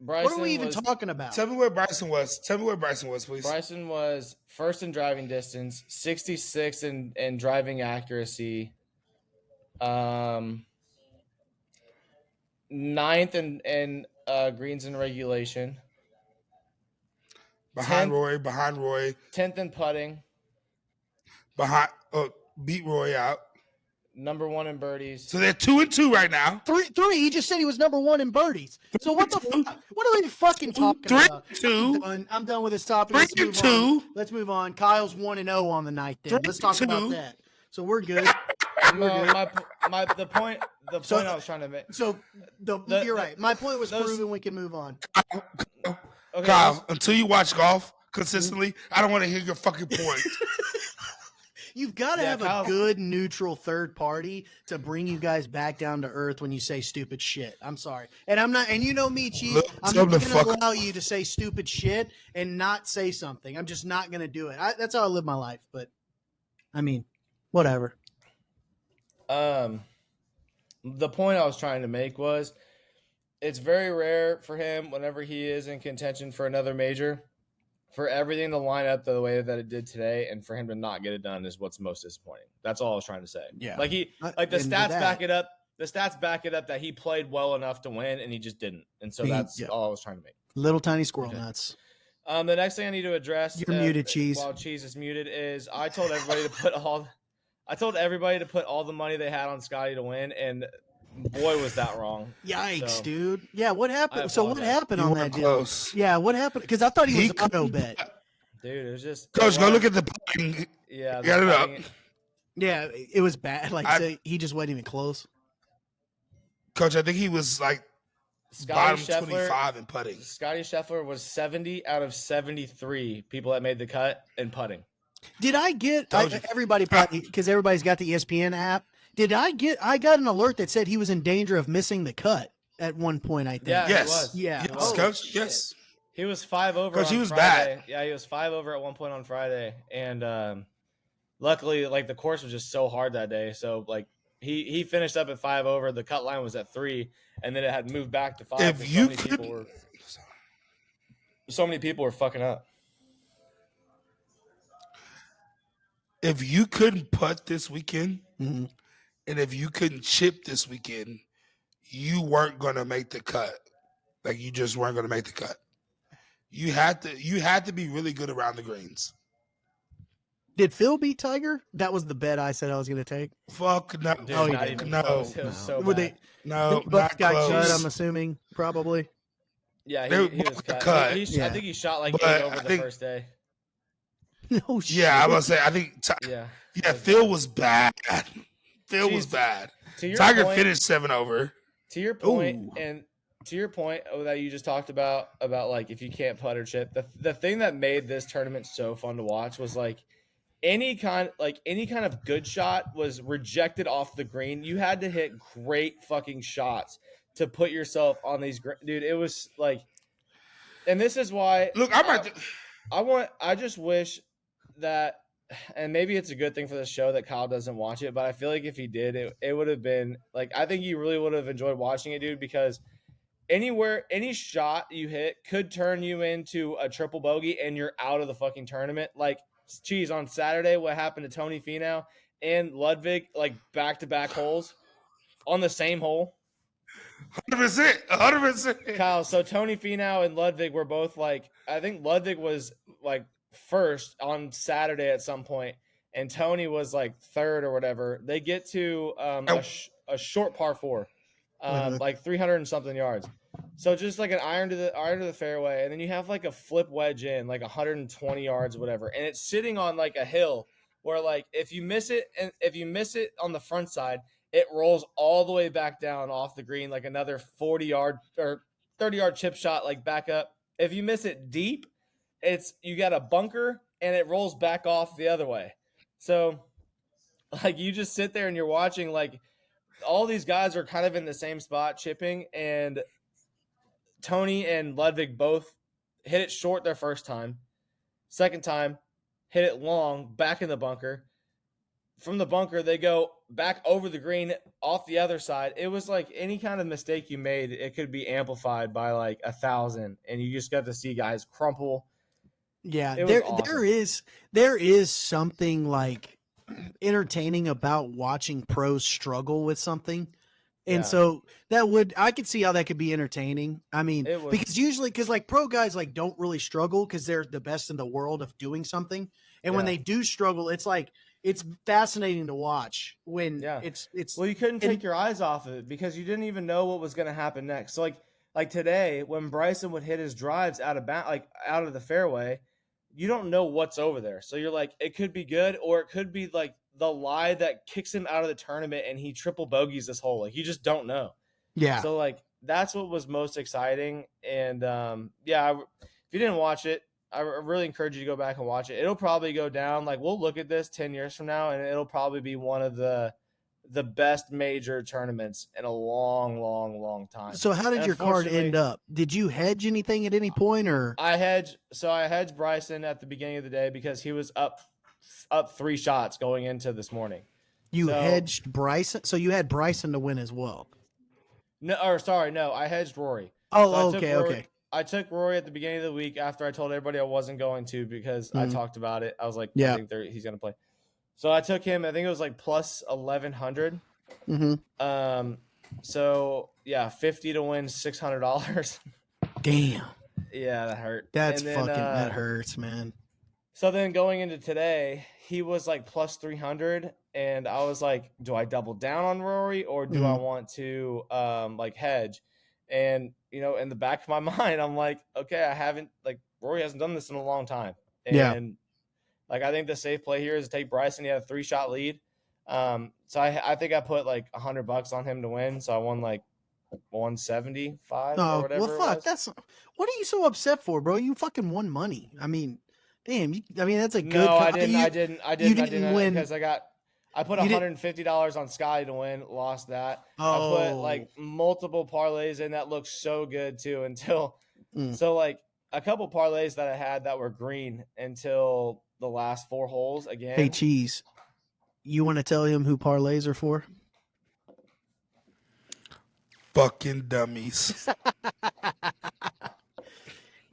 [SPEAKER 4] What are we even talking about?
[SPEAKER 3] Tell me where Bryson was. Please.
[SPEAKER 2] Bryson was first in driving distance, 66 in driving accuracy, 9th in greens and regulation.
[SPEAKER 3] Behind Rory.
[SPEAKER 2] 10th in putting.
[SPEAKER 3] Beat Rory out.
[SPEAKER 2] Number 1 in birdies.
[SPEAKER 3] So they're 2 and 2 right now.
[SPEAKER 4] 3. He just said he was number 1 in birdies. So what the fuck? What are we fucking talking
[SPEAKER 3] 3
[SPEAKER 4] about?
[SPEAKER 3] 2.
[SPEAKER 4] I'm done with this topic.
[SPEAKER 3] 3 and 2.
[SPEAKER 4] Let's move on. Kyle's 1-0 on the night. Then let's talk about that. So we're good.
[SPEAKER 2] The point I was trying to make.
[SPEAKER 4] So you're right. My point was proven. We can move on.
[SPEAKER 2] Okay,
[SPEAKER 3] Kyle, until you watch golf consistently, I don't want to hear your fucking point.
[SPEAKER 4] You've got to have a good neutral third party to bring you guys back down to earth when you say stupid shit. I'm sorry. And I'm not, and you know me, Chief, I'm not going to allow you to say stupid shit and not say something. I'm just not going to do it. That's how I live my life. But I mean, whatever.
[SPEAKER 2] The point I was trying to make was it's very rare for him whenever he is in contention for another major, for everything to line up the way that it did today, and for him to not get it done is what's most disappointing. That's all I was trying to say.
[SPEAKER 4] Yeah.
[SPEAKER 2] Like the stats back it up. The stats back it up that he played well enough to win, and he just didn't. And so that's all I was trying to make.
[SPEAKER 4] Little tiny squirrel nuts.
[SPEAKER 2] The next thing I need to address,
[SPEAKER 4] you're muted, Cheese.
[SPEAKER 2] While Cheese is muted, is I told everybody to put all the money they had on Scotty to win, and boy, was that wrong.
[SPEAKER 4] Yikes, dude. Yeah, what happened? So what happened on that deal? Yeah, what happened? Because I thought he was auto bet.
[SPEAKER 2] Dude, it was just
[SPEAKER 3] Coach, go look at the putting.
[SPEAKER 2] Yeah,
[SPEAKER 3] got it up.
[SPEAKER 4] Yeah, it was bad. Like he just wasn't even close.
[SPEAKER 3] Coach, I think he was like bottom 25 in putting.
[SPEAKER 2] Scotty Scheffler was 70 out of 73 people that made the cut in putting.
[SPEAKER 4] Did I get everybody probably because everybody's got the ESPN app? I got an alert that said he was in danger of missing the cut at one point, I think.
[SPEAKER 2] Yeah,
[SPEAKER 3] yes.
[SPEAKER 2] He was.
[SPEAKER 4] Yeah.
[SPEAKER 3] Yes, Coach. Yes.
[SPEAKER 2] He was 5 over
[SPEAKER 3] Coach,
[SPEAKER 2] on
[SPEAKER 3] he was
[SPEAKER 2] Friday.
[SPEAKER 3] bad.
[SPEAKER 2] Yeah, he was 5 over at one point on Friday. And luckily, like, the course was just so hard that day. So, like, he finished up at 5 over. The cut line was at 3, and then it had moved back to 5. So many people were fucking up.
[SPEAKER 3] If you couldn't putt this weekend,
[SPEAKER 4] mm-hmm.
[SPEAKER 3] and if you couldn't chip this weekend, you weren't going to make the cut. Like, you just weren't going to make the cut. you had to be really good around the greens.
[SPEAKER 4] Did Phil beat Tiger? That was the bet I said I was going to take.
[SPEAKER 3] Fuck no.
[SPEAKER 2] Dude,
[SPEAKER 4] Oh, he
[SPEAKER 2] not
[SPEAKER 4] didn't.
[SPEAKER 2] even close. It was so
[SPEAKER 4] Were
[SPEAKER 2] bad.
[SPEAKER 3] No,
[SPEAKER 4] both
[SPEAKER 3] not
[SPEAKER 4] got
[SPEAKER 3] close.
[SPEAKER 4] cut, I'm assuming, probably.
[SPEAKER 2] Yeah,
[SPEAKER 3] They
[SPEAKER 2] he was
[SPEAKER 3] both
[SPEAKER 2] cut.
[SPEAKER 3] cut.
[SPEAKER 2] I think he shot like
[SPEAKER 3] But
[SPEAKER 2] 8 over
[SPEAKER 3] I
[SPEAKER 2] the
[SPEAKER 3] think-
[SPEAKER 2] first day.
[SPEAKER 4] No shit.
[SPEAKER 3] Yeah, I was gonna say. I think.
[SPEAKER 2] Yeah.
[SPEAKER 3] Yeah, Phil was bad. Phil was
[SPEAKER 2] Jeez,
[SPEAKER 3] bad.
[SPEAKER 2] To your
[SPEAKER 3] Tiger
[SPEAKER 2] point,
[SPEAKER 3] finished 7 over.
[SPEAKER 2] To your point,
[SPEAKER 4] Ooh.
[SPEAKER 2] and to your point that you just talked about like if you can't putt or chip, the thing that made this tournament so fun to watch was like any kind of good shot was rejected off the green. You had to hit great fucking shots to put yourself on these. Dude, it was like, and this is why.
[SPEAKER 3] Look,
[SPEAKER 2] I just wish that, and maybe it's a good thing for the show that Kyle doesn't watch it, but I feel like if he did, it would have been like, I think you really would have enjoyed watching it, dude, because any shot you hit could turn you into a triple bogey and you're out of the fucking tournament. Like, geez, on Saturday, what happened to Tony Finau and Ludwig, like back-to-back holes on the same hole?
[SPEAKER 3] 100%.
[SPEAKER 2] Kyle, so Tony Finau and Ludwig were both like, I think Ludwig was like first on Saturday at some point, and Tony was like third or whatever. They get to a short par 4, like 300 and something yards. So just like an iron to the fairway, and then you have like a flip wedge in like 120 yards, whatever, and it's sitting on like a hill where like if you miss it on the front side, it rolls all the way back down off the green, like another 40-yard or 30-yard chip shot, like back up. If you miss it deep, you got a bunker and it rolls back off the other way. So like you just sit there and you're watching, like all these guys are kind of in the same spot chipping, and Tony and Ludwig both hit it short their first time. Second time, hit it long, back in the bunker. From the bunker, they go back over the green off the other side. It was like any kind of mistake you made, it could be amplified by like 1,000, and you just got to see guys crumple.
[SPEAKER 4] Yeah,
[SPEAKER 2] It was awesome.
[SPEAKER 4] there is something like entertaining about watching pros struggle with something. And
[SPEAKER 2] Yeah.
[SPEAKER 4] so I could see how that could be entertaining. I mean,
[SPEAKER 2] It was-
[SPEAKER 4] because like pro guys like don't really struggle because they're the best in the world of doing something. And when
[SPEAKER 2] Yeah.
[SPEAKER 4] they do struggle, it's like, it's fascinating to watch when
[SPEAKER 2] Yeah.
[SPEAKER 4] it's
[SPEAKER 2] Well, you couldn't take your eyes off of it because you didn't even know what was going to happen next. So like today, when Bryson would hit his drives out of the fairway, you don't know what's over there. So you're like, it could be good, or it could be like the lie that kicks him out of the tournament and he triple bogeys this hole. Like you just don't know.
[SPEAKER 4] yeah.
[SPEAKER 2] So like that's what was most exciting. And if you didn't watch it, I really encourage you to go back and watch it. It'll probably go down. Like we'll look at this 10 years from now, and it'll probably be one of the best major tournaments in a long, long, long time.
[SPEAKER 4] So how did
[SPEAKER 2] And
[SPEAKER 4] your card
[SPEAKER 2] unfortunately,
[SPEAKER 4] end up? Did you hedge anything at any point, or
[SPEAKER 2] I hedged Bryson at the beginning of the day because he was up 3 shots going into this morning.
[SPEAKER 4] you
[SPEAKER 2] so-
[SPEAKER 4] hedged Bryson? So you had Bryson to win as well.
[SPEAKER 2] No, I hedged Rory.
[SPEAKER 4] Oh,
[SPEAKER 2] So I took
[SPEAKER 4] okay,
[SPEAKER 2] Rory-
[SPEAKER 4] okay.
[SPEAKER 2] I took Rory at the beginning of the week after I told everybody I wasn't going to because I
[SPEAKER 4] Mhm.
[SPEAKER 2] talked about it. I was like,
[SPEAKER 4] Yeah.
[SPEAKER 2] I think he's going to play. So I took him. I think it was like plus 1,100.
[SPEAKER 4] Mm-hmm.
[SPEAKER 2] So yeah, 50 to win $600.
[SPEAKER 4] Damn,
[SPEAKER 2] Yeah, that hurt.
[SPEAKER 4] that's
[SPEAKER 2] And then,
[SPEAKER 4] that hurts, man.
[SPEAKER 2] So then going into today, he was like plus 300, and I was like, do I double down on Rory or do I want to like hedge? And in the back of my mind, I'm like, okay, Rory hasn't done this in a long time. And
[SPEAKER 4] Yeah.
[SPEAKER 2] like I think the safe play here is to take Bryson. He had a 3-shot lead. So I think I put like $100 on him to win. So I won like 175 or
[SPEAKER 4] Oh,
[SPEAKER 2] whatever.
[SPEAKER 4] well,
[SPEAKER 2] it
[SPEAKER 4] fuck.
[SPEAKER 2] was.
[SPEAKER 4] What are you so upset for, bro? You fucking won money. I mean, damn. That's a good.
[SPEAKER 2] No, I didn't
[SPEAKER 4] win.
[SPEAKER 2] because I put
[SPEAKER 4] You didn't-
[SPEAKER 2] $150 on Sky to win, lost that.
[SPEAKER 4] Oh,
[SPEAKER 2] I put like multiple parlays in that looked so good too until
[SPEAKER 4] Mm.
[SPEAKER 2] so like a couple parlays that I had that were green until the last 4 holes again.
[SPEAKER 4] Hey, Cheese. You want to tell him who parlays are for?
[SPEAKER 3] Fucking dummies.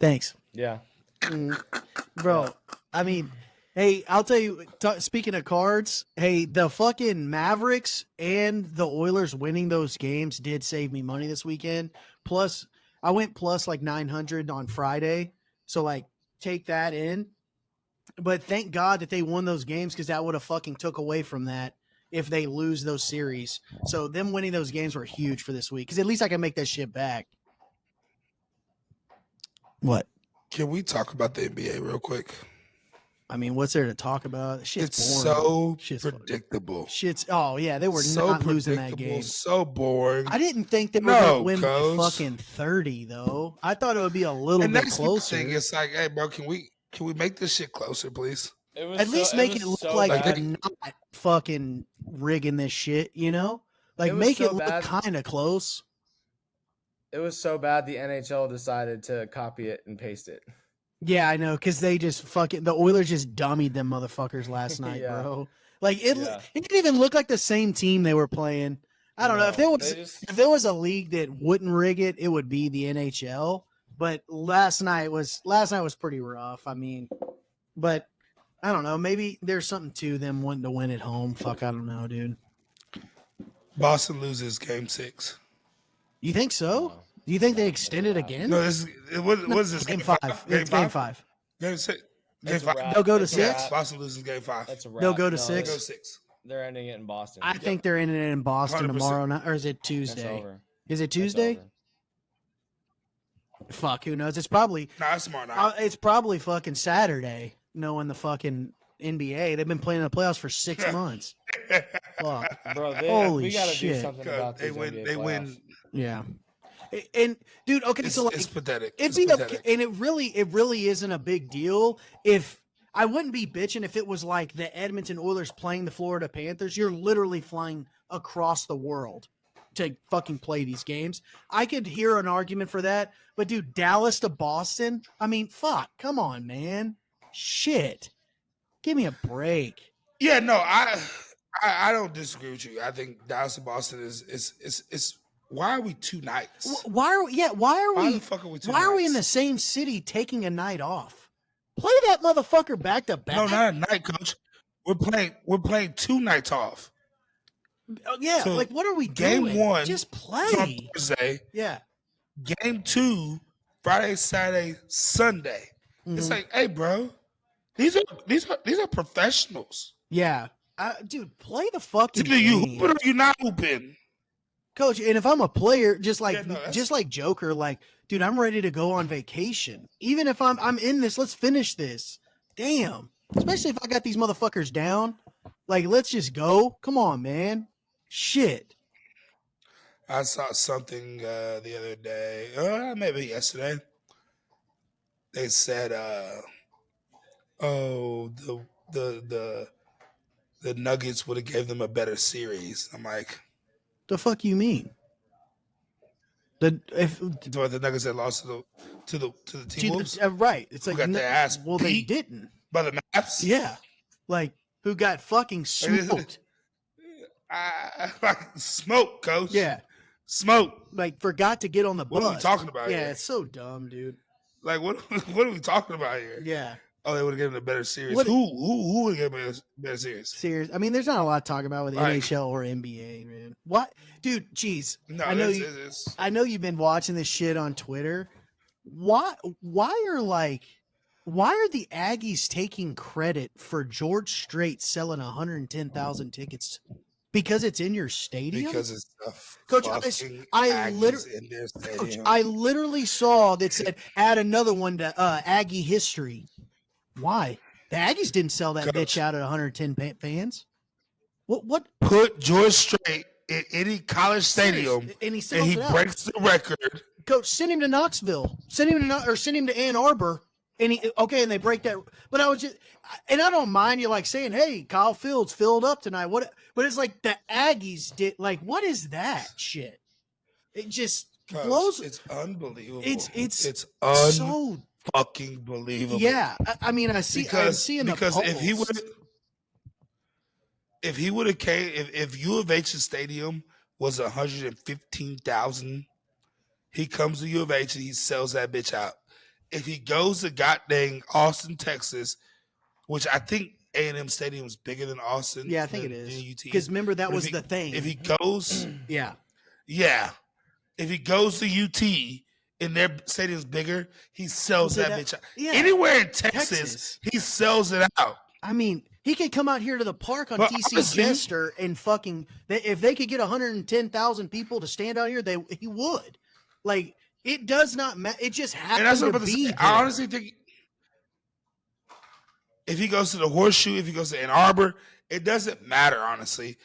[SPEAKER 4] Thanks.
[SPEAKER 2] Yeah.
[SPEAKER 4] Bro, I mean, hey, I'll tell you, speaking of cards, hey, the fucking Mavericks and the Oilers winning those games did save me money this weekend. Plus, I went plus like 900 on Friday. So like take that in. But thank God that they won those games because that would have fucking took away from that if they lose those series. So them winning those games were huge for this week because at least I can make that shit back. What?
[SPEAKER 3] Can we talk about the NBA real quick?
[SPEAKER 4] I mean, what's there to talk about? Shit's
[SPEAKER 3] It's
[SPEAKER 4] boring.
[SPEAKER 3] so
[SPEAKER 4] Shit's
[SPEAKER 3] predictable.
[SPEAKER 4] They were
[SPEAKER 3] So
[SPEAKER 4] not losing that
[SPEAKER 3] predictable,
[SPEAKER 4] game.
[SPEAKER 3] so boring.
[SPEAKER 4] I didn't think they were
[SPEAKER 3] No,
[SPEAKER 4] going to win by
[SPEAKER 3] Coach.
[SPEAKER 4] fucking 30 though. I thought it would be a little
[SPEAKER 3] And
[SPEAKER 4] bit
[SPEAKER 3] that's
[SPEAKER 4] closer.
[SPEAKER 3] the thing. It's like, hey, bro, can we make this shit closer, please?
[SPEAKER 4] At least make it look like
[SPEAKER 2] bad.
[SPEAKER 4] they're not fucking rigging this shit, you know? Like
[SPEAKER 2] It was
[SPEAKER 4] make
[SPEAKER 2] so
[SPEAKER 4] it look
[SPEAKER 2] bad.
[SPEAKER 4] kind of close.
[SPEAKER 2] It was so bad the NHL decided to copy it and paste it.
[SPEAKER 4] Yeah, I know, because they just fucking the Oilers just dummied them motherfuckers last night,
[SPEAKER 2] Yeah.
[SPEAKER 4] bro. Like it
[SPEAKER 2] Yeah.
[SPEAKER 4] didn't even look like the same team they were playing. I don't know if
[SPEAKER 2] No,
[SPEAKER 4] if there was a league that wouldn't rig it, it would be the NHL. But last night was pretty rough. I mean, but I don't know. Maybe there's something to them wanting to win at home. Fuck, I don't know, dude.
[SPEAKER 3] Boston loses Game 6.
[SPEAKER 4] You think so?
[SPEAKER 2] No.
[SPEAKER 4] Do you think they extended again?
[SPEAKER 3] No, what is this?
[SPEAKER 4] Game 5. It's game 5.
[SPEAKER 3] Game 6. Game
[SPEAKER 2] It's a
[SPEAKER 3] 5.
[SPEAKER 2] wrap.
[SPEAKER 4] They'll go to
[SPEAKER 2] It's a
[SPEAKER 4] 6?
[SPEAKER 2] wrap.
[SPEAKER 3] Boston loses Game 5.
[SPEAKER 2] That's a wrap.
[SPEAKER 4] They'll go to
[SPEAKER 2] No,
[SPEAKER 4] 6?
[SPEAKER 3] They go 6.
[SPEAKER 2] They're ending it in Boston.
[SPEAKER 4] I think they're in it in Boston
[SPEAKER 3] 100%.
[SPEAKER 4] tomorrow night, or is it
[SPEAKER 2] That's
[SPEAKER 4] Tuesday?
[SPEAKER 2] over.
[SPEAKER 4] Is it
[SPEAKER 2] That's
[SPEAKER 4] Tuesday?
[SPEAKER 2] over.
[SPEAKER 4] Fuck, who knows? It's probably
[SPEAKER 3] No, it's tomorrow night.
[SPEAKER 4] it's probably fucking Saturday. Knowing the fucking NBA, they've been playing in the playoffs for 6 months. Fuck,
[SPEAKER 2] Bro,
[SPEAKER 4] Holy
[SPEAKER 2] we gotta
[SPEAKER 4] shit.
[SPEAKER 2] do something about
[SPEAKER 3] They
[SPEAKER 2] these
[SPEAKER 3] win.
[SPEAKER 2] NBA
[SPEAKER 3] They
[SPEAKER 2] playoffs.
[SPEAKER 3] win.
[SPEAKER 4] yeah. And dude, okay,
[SPEAKER 3] It's,
[SPEAKER 4] so like,
[SPEAKER 3] it's pathetic.
[SPEAKER 4] it'd
[SPEAKER 3] It's
[SPEAKER 4] be
[SPEAKER 3] pathetic.
[SPEAKER 4] okay, and it really isn't a big deal if I wouldn't be bitching if it was like the Edmonton Oilers playing the Florida Panthers. You're literally flying across the world to fucking play these games. I could hear an argument for that, but dude, Dallas to Boston? I mean, fuck, come on, man. Shit. Give me a break.
[SPEAKER 3] Yeah, no, I don't disagree with you. I think Dallas and Boston is why are we 2 nights?
[SPEAKER 4] Why are
[SPEAKER 3] Why
[SPEAKER 4] we
[SPEAKER 3] the fuck are we 2
[SPEAKER 4] why are we in the
[SPEAKER 3] nights?
[SPEAKER 4] same city taking a night off? Play that motherfucker back to back.
[SPEAKER 3] No, not a night, coach. We're playing 2 nights off.
[SPEAKER 4] Oh, yeah,
[SPEAKER 3] So,
[SPEAKER 4] like what are we
[SPEAKER 3] game
[SPEAKER 4] doing?
[SPEAKER 3] 1
[SPEAKER 4] Just
[SPEAKER 3] is on
[SPEAKER 4] play.
[SPEAKER 3] Thursday.
[SPEAKER 4] Yeah.
[SPEAKER 3] Game 2, Friday, Saturday, Sunday. It's
[SPEAKER 4] Mhm.
[SPEAKER 3] like, hey, bro, these are professionals.
[SPEAKER 4] Yeah. Dude, play the fucking
[SPEAKER 3] Either you
[SPEAKER 4] game.
[SPEAKER 3] hooping or you not hooping.
[SPEAKER 4] Coach, and if I'm a player, just like
[SPEAKER 3] Yeah, no, that's-
[SPEAKER 4] just like Joker, like, dude, I'm ready to go on vacation. Even if I'm in this, let's finish this. Damn. Especially if I got these motherfuckers down. Like, let's just go. Come on, man. Shit.
[SPEAKER 3] I saw something the other day, maybe yesterday. They said, "Oh, the Nuggets would have gave them a better series." I'm like,
[SPEAKER 4] The fuck you mean?
[SPEAKER 3] "Do the Nuggets that lost to the T-Wolves
[SPEAKER 4] Right. It's
[SPEAKER 3] who
[SPEAKER 4] like
[SPEAKER 3] got their ass
[SPEAKER 4] well, they
[SPEAKER 3] beat
[SPEAKER 4] didn't.
[SPEAKER 3] by the Mavs?"
[SPEAKER 4] Yeah. Like, who got fucking smoked?
[SPEAKER 3] Like smoke, coach.
[SPEAKER 4] Yeah.
[SPEAKER 3] Smoke.
[SPEAKER 4] Like, forgot to get on the bus.
[SPEAKER 3] What are we talking about
[SPEAKER 4] Yeah,
[SPEAKER 3] here?
[SPEAKER 4] it's so dumb, dude.
[SPEAKER 3] Like what are we talking about here?
[SPEAKER 4] Yeah.
[SPEAKER 3] Oh, they would have given them a better series.
[SPEAKER 4] What-
[SPEAKER 3] Who would have given them a better series?
[SPEAKER 4] Serious. I mean, there's not a lot to talk about with
[SPEAKER 3] Like-
[SPEAKER 4] NHL or NBA, man. What, dude? Jeez,
[SPEAKER 3] No,
[SPEAKER 4] I know
[SPEAKER 3] it's
[SPEAKER 4] I know you've been watching this shit on Twitter. Why are the Aggies taking credit for George Strait selling 110,000 tickets? Because it's in your stadium.
[SPEAKER 3] because it's a
[SPEAKER 4] Coach,
[SPEAKER 3] fucking
[SPEAKER 4] I
[SPEAKER 3] Aggies
[SPEAKER 4] literally-
[SPEAKER 3] in their
[SPEAKER 4] Coach,
[SPEAKER 3] stadium.
[SPEAKER 4] I literally saw that said add another one to Aggie history. Why? The Aggies didn't sell that
[SPEAKER 3] Coach.
[SPEAKER 4] bitch out at 110 fans. What?
[SPEAKER 3] Put George Strait in any college stadium
[SPEAKER 4] And he
[SPEAKER 3] and
[SPEAKER 4] sells
[SPEAKER 3] he
[SPEAKER 4] it out.
[SPEAKER 3] breaks the record.
[SPEAKER 4] Coach, send him to Knoxville. Send him to Ann Arbor. And and they break that. But I don't mind you like saying, hey, Kyle Fields filled up tonight. But it's like the Aggies did. Like, what is that shit? It just
[SPEAKER 3] Coach,
[SPEAKER 4] blows.
[SPEAKER 3] it's unbelievable.
[SPEAKER 4] It's
[SPEAKER 3] unfucking
[SPEAKER 4] so
[SPEAKER 3] believable.
[SPEAKER 4] yeah. I mean, I'm seeing the
[SPEAKER 3] if he would have came, if U of H's stadium was 115,000, he comes to U of H and he sells that bitch out. If he goes to goddamn Austin, Texas, which I think A&M Stadium is bigger than Austin.
[SPEAKER 4] Yeah, I think it
[SPEAKER 3] than
[SPEAKER 4] is.
[SPEAKER 3] UT.
[SPEAKER 4] Because remember, that
[SPEAKER 3] But
[SPEAKER 4] was
[SPEAKER 3] if he-
[SPEAKER 4] the thing.
[SPEAKER 3] If he goes,
[SPEAKER 4] Yeah.
[SPEAKER 3] yeah, if he goes to UT and their stadium's bigger, he sells
[SPEAKER 4] Was it
[SPEAKER 3] that
[SPEAKER 4] at-
[SPEAKER 3] bitch out.
[SPEAKER 4] yeah,
[SPEAKER 3] Anywhere in Texas,
[SPEAKER 4] Texas.
[SPEAKER 3] he sells it out.
[SPEAKER 4] I mean, he could come out here to the park on
[SPEAKER 3] But
[SPEAKER 4] TC
[SPEAKER 3] honestly-
[SPEAKER 4] Jester and fucking. If they could get 110,000 people to stand out here, he would. Like, it does not matter. It just
[SPEAKER 3] And
[SPEAKER 4] happens
[SPEAKER 3] that's what
[SPEAKER 4] to
[SPEAKER 3] I'm about to
[SPEAKER 4] be
[SPEAKER 3] say.
[SPEAKER 4] there.
[SPEAKER 3] I honestly think if he goes to the Horseshoe, if he goes to Ann Arbor, it doesn't matter, honestly.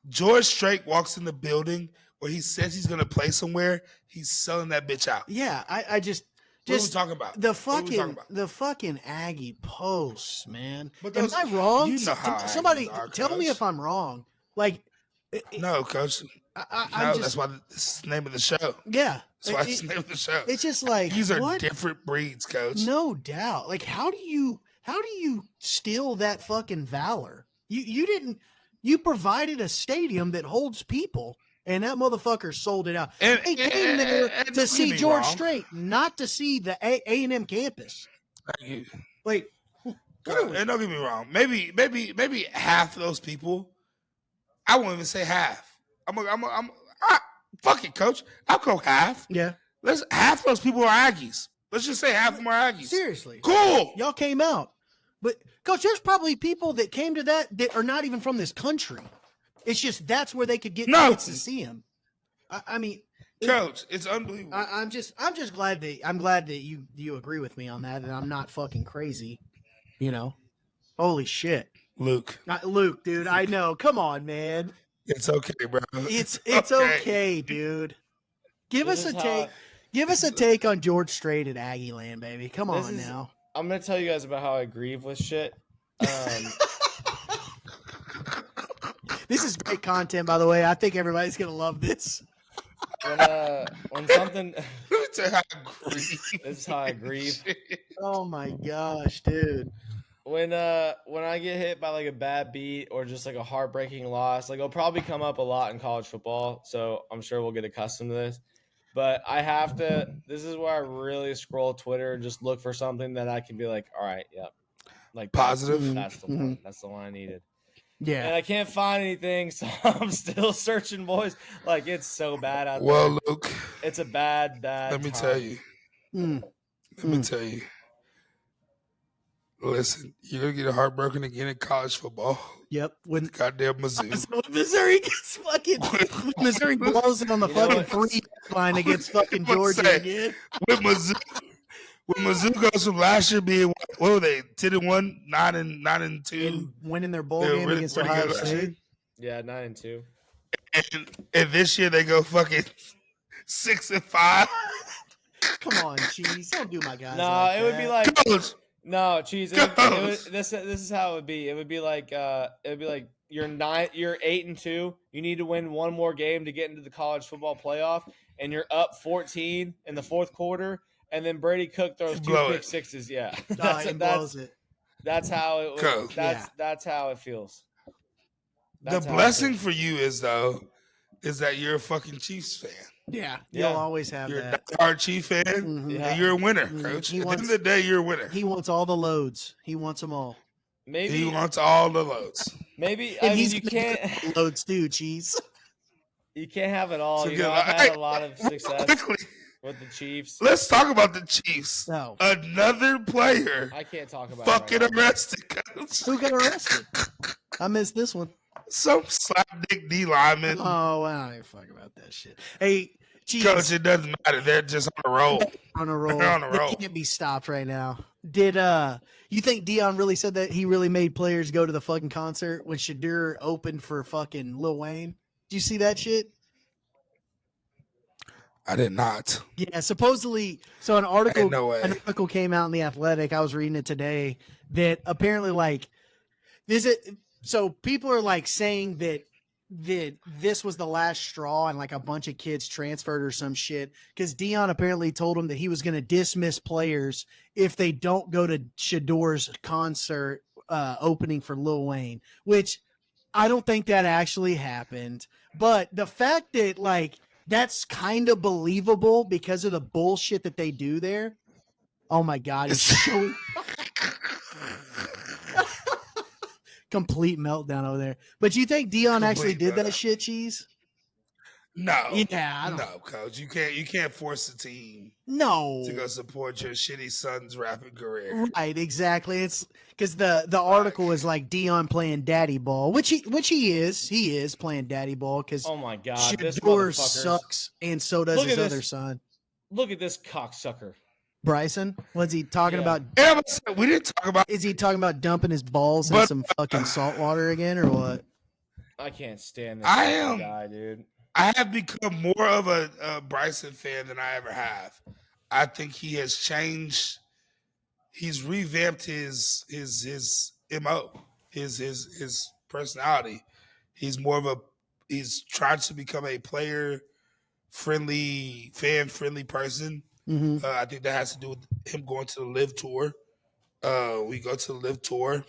[SPEAKER 3] George Strait walks in the building where he says he's going to play somewhere, he's selling that bitch out.
[SPEAKER 4] Yeah, I just
[SPEAKER 3] What are we talking about?
[SPEAKER 4] the
[SPEAKER 3] What are we talking
[SPEAKER 4] fucking
[SPEAKER 3] about?
[SPEAKER 4] Aggie posts, man.
[SPEAKER 3] But
[SPEAKER 4] Am
[SPEAKER 3] those-
[SPEAKER 4] I wrong?
[SPEAKER 3] you know how
[SPEAKER 4] Somebody
[SPEAKER 3] Aggies are,
[SPEAKER 4] tell me
[SPEAKER 3] Coach.
[SPEAKER 4] if I'm wrong. Like,
[SPEAKER 3] No, Coach.
[SPEAKER 4] I'm
[SPEAKER 3] No,
[SPEAKER 4] just,
[SPEAKER 3] that's why this is the name of the show.
[SPEAKER 4] yeah.
[SPEAKER 3] That's why it's the name of the show.
[SPEAKER 4] It's just like
[SPEAKER 3] These are
[SPEAKER 4] what?
[SPEAKER 3] different breeds, Coach.
[SPEAKER 4] No doubt. Like, how do you steal that fucking valor? You provided a stadium that holds people, and that motherfucker sold it out.
[SPEAKER 3] And-
[SPEAKER 4] They came there
[SPEAKER 3] and
[SPEAKER 4] to
[SPEAKER 3] don't
[SPEAKER 4] see
[SPEAKER 3] get me
[SPEAKER 4] George
[SPEAKER 3] wrong.
[SPEAKER 4] Strait, not to see the A&M campus. Like, what are we-
[SPEAKER 3] And don't get me wrong. Maybe half of those people. I won't even say half. Fuck it, Coach. I'll go half.
[SPEAKER 4] yeah,
[SPEAKER 3] Half those people are Aggies. Let's just say half of them are Aggies.
[SPEAKER 4] seriously.
[SPEAKER 3] Cool.
[SPEAKER 4] Y'all came out. But, Coach, there's probably people that came to that are not even from this country. It's just that's where they could get
[SPEAKER 3] No.
[SPEAKER 4] tickets to see him. I mean,
[SPEAKER 3] Coach, it's unbelievable.
[SPEAKER 4] I'm just glad that you agree with me on that, and I'm not fucking crazy. You know, holy shit,
[SPEAKER 3] Luke,
[SPEAKER 4] Luke, dude. I know. Come on, man.
[SPEAKER 3] it's okay, bro.
[SPEAKER 4] It's okay, dude. Give
[SPEAKER 2] This
[SPEAKER 4] us
[SPEAKER 2] is
[SPEAKER 4] a
[SPEAKER 2] how-
[SPEAKER 4] take. Give us a take on George Strait at Aggie Land, baby. Come
[SPEAKER 2] This
[SPEAKER 4] on
[SPEAKER 2] is-
[SPEAKER 4] now.
[SPEAKER 2] I'm gonna tell you guys about how I grieve with shit.
[SPEAKER 4] This is great content, by the way. I think everybody's gonna love this.
[SPEAKER 2] When something
[SPEAKER 3] Let me tell you how I grieve.
[SPEAKER 2] this is how I grieve.
[SPEAKER 4] Oh my gosh, dude.
[SPEAKER 2] When I get hit by like a bad beat or just like a heartbreaking loss, like it'll probably come up a lot in college football, so I'm sure we'll get accustomed to this. But I have to. This is where I really scroll Twitter and just look for something that I can be like, all right, yep, like
[SPEAKER 3] Positive.
[SPEAKER 2] That's the one. That's the one I needed.
[SPEAKER 4] Yeah.
[SPEAKER 2] And I can't find anything, so I'm still searching, boys. Like it's so bad out there.
[SPEAKER 3] Well, Luke,
[SPEAKER 2] It's a bad.
[SPEAKER 3] let me
[SPEAKER 2] time.
[SPEAKER 3] tell you.
[SPEAKER 4] Mm.
[SPEAKER 3] Let me tell you. Listen, you're gonna get heartbroken again in college football.
[SPEAKER 4] Yep. When
[SPEAKER 3] Goddamn Mizzou.
[SPEAKER 4] when Missouri gets fucking when Missouri blows it on the
[SPEAKER 2] You know
[SPEAKER 4] fucking
[SPEAKER 2] what?
[SPEAKER 4] free line against fucking
[SPEAKER 3] I'm
[SPEAKER 4] Georgia
[SPEAKER 3] saying.
[SPEAKER 4] again.
[SPEAKER 3] When Mizzou goes from last year being what were they 10-1, 9-2,
[SPEAKER 4] And winning their bowl
[SPEAKER 3] They were
[SPEAKER 4] game
[SPEAKER 3] really
[SPEAKER 4] against
[SPEAKER 3] pretty
[SPEAKER 4] Ohio
[SPEAKER 3] good last year.
[SPEAKER 4] State.
[SPEAKER 2] Yeah, 9-2.
[SPEAKER 3] and this year they go fucking 6-5.
[SPEAKER 4] Come on, cheese. Don't do my guys.
[SPEAKER 2] No,
[SPEAKER 4] like
[SPEAKER 2] it would be
[SPEAKER 4] that.
[SPEAKER 2] like
[SPEAKER 3] Coach,
[SPEAKER 2] no, cheese. This is how it would be. It would be like you're 8-2. You need to win one more game to get into the college football playoff, and you're up 14 in the fourth quarter, and then Brady Cook throws two
[SPEAKER 3] Blow
[SPEAKER 2] pick
[SPEAKER 3] it.
[SPEAKER 2] sixes. Yeah,
[SPEAKER 4] He blows it.
[SPEAKER 2] that's how it.
[SPEAKER 3] Go.
[SPEAKER 2] That's how it feels.
[SPEAKER 3] the
[SPEAKER 2] That's how it
[SPEAKER 3] blessing
[SPEAKER 2] feels.
[SPEAKER 3] for you is that you're a fucking Chiefs fan.
[SPEAKER 4] Yeah,
[SPEAKER 2] Yeah.
[SPEAKER 4] you'll always have
[SPEAKER 3] You're a
[SPEAKER 4] that.
[SPEAKER 3] diehard Chief fan,
[SPEAKER 4] Mhm.
[SPEAKER 2] Yeah.
[SPEAKER 3] and you're a winner,
[SPEAKER 4] Mhm.
[SPEAKER 3] Coach.
[SPEAKER 4] He
[SPEAKER 3] At the
[SPEAKER 4] wants-
[SPEAKER 3] end of the day, you're a winner.
[SPEAKER 4] He wants all the loads. He wants them all.
[SPEAKER 2] Maybe
[SPEAKER 3] He wants all the loads.
[SPEAKER 2] maybe
[SPEAKER 4] And
[SPEAKER 2] I mean,
[SPEAKER 4] he's
[SPEAKER 2] you
[SPEAKER 4] gonna
[SPEAKER 2] can't
[SPEAKER 4] get loads too, cheese.
[SPEAKER 2] you can't have it all.
[SPEAKER 3] So
[SPEAKER 2] You
[SPEAKER 3] get-
[SPEAKER 2] know, I've had
[SPEAKER 3] hey,
[SPEAKER 2] a lot of success
[SPEAKER 3] Quickly,
[SPEAKER 2] with the Chiefs.
[SPEAKER 3] let's talk about the Chiefs.
[SPEAKER 4] No.
[SPEAKER 3] Another player
[SPEAKER 2] I can't talk about
[SPEAKER 3] fucking
[SPEAKER 2] it right now.
[SPEAKER 3] arrested, Coach.
[SPEAKER 4] Who got arrested? I missed this one.
[SPEAKER 3] Some slapdick D lineman.
[SPEAKER 4] Oh, I don't even fuck about that shit. Hey, cheese.
[SPEAKER 3] Coach, it doesn't matter. They're just on a roll.
[SPEAKER 4] On a roll.
[SPEAKER 3] They're on a
[SPEAKER 4] They
[SPEAKER 3] roll.
[SPEAKER 4] can't be stopped right now. Did you think Dion really said that he really made players go to the fucking concert when Shadur opened for fucking Lil Wayne? Did you see that shit?
[SPEAKER 3] I did not.
[SPEAKER 4] Yeah, supposedly. So an article,
[SPEAKER 3] no way.
[SPEAKER 4] an article came out in the Athletic. I was reading it today that apparently, like, so people are like saying that this was the last straw and like a bunch of kids transferred or some shit because Dion apparently told him that he was going to dismiss players if they don't go to Shador's concert opening for Lil Wayne, which I don't think that actually happened. But the fact that like that's kind of believable because of the bullshit that they do there. Oh my God, it's so complete meltdown over there. But you think Dion actually
[SPEAKER 3] Complete
[SPEAKER 4] did that
[SPEAKER 3] meltdown.
[SPEAKER 4] shit, cheese?
[SPEAKER 3] No,
[SPEAKER 4] Yeah, I don't.
[SPEAKER 3] no, coach. You can't force the team
[SPEAKER 4] No,
[SPEAKER 3] to go support your shitty son's rapping career.
[SPEAKER 4] right? Exactly. It's because the article is like Dion playing daddy ball, which he is. He is playing daddy ball because
[SPEAKER 2] Oh my god, this
[SPEAKER 4] Shador
[SPEAKER 2] motherfucker
[SPEAKER 4] sucks, and so does
[SPEAKER 2] Look
[SPEAKER 4] his
[SPEAKER 2] at
[SPEAKER 4] other
[SPEAKER 2] this.
[SPEAKER 4] son,
[SPEAKER 2] Look at this cocksucker.
[SPEAKER 4] Bryson. What's he talking
[SPEAKER 2] Yeah.
[SPEAKER 4] about?
[SPEAKER 3] Yeah, but we didn't talk about.
[SPEAKER 4] Is he talking about dumping his balls in
[SPEAKER 3] But-
[SPEAKER 4] some fucking salt water again, or what?
[SPEAKER 2] I can't stand this
[SPEAKER 3] I
[SPEAKER 2] fucking
[SPEAKER 3] am.
[SPEAKER 2] guy, dude.
[SPEAKER 3] I have become more of a Bryson fan than I ever have. I think he has changed. He's revamped his mo, his personality. He's more of a. He's trying to become a player friendly, fan friendly person.
[SPEAKER 4] Mm-hmm.
[SPEAKER 3] I think that has to do with him going to the Live Tour. We go to the Live Tour.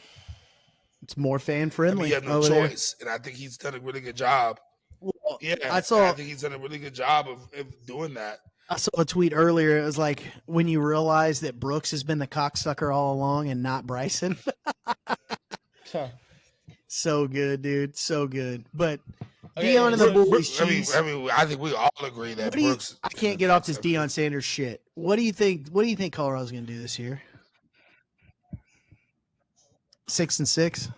[SPEAKER 4] It's more fan
[SPEAKER 3] I mean,
[SPEAKER 4] friendly.
[SPEAKER 3] you have no choice, and I think he's done a really good job.
[SPEAKER 4] Well,
[SPEAKER 3] Yeah,
[SPEAKER 4] I
[SPEAKER 3] think he's done a really good job of doing that.
[SPEAKER 4] I saw a tweet earlier. It was like when you realize that Brooks has been the cocksucker all along and not Bryson. So good, dude. So good. But
[SPEAKER 2] Okay,
[SPEAKER 4] Dion and the
[SPEAKER 2] Brooks-
[SPEAKER 4] boys
[SPEAKER 3] I mean,
[SPEAKER 4] cheese.
[SPEAKER 3] I think we all agree that
[SPEAKER 4] What do you-
[SPEAKER 3] Brooks.
[SPEAKER 4] I can't get off this Deion Sanders shit. What do you think? What do you think Colorado's going to do this year? 6-6.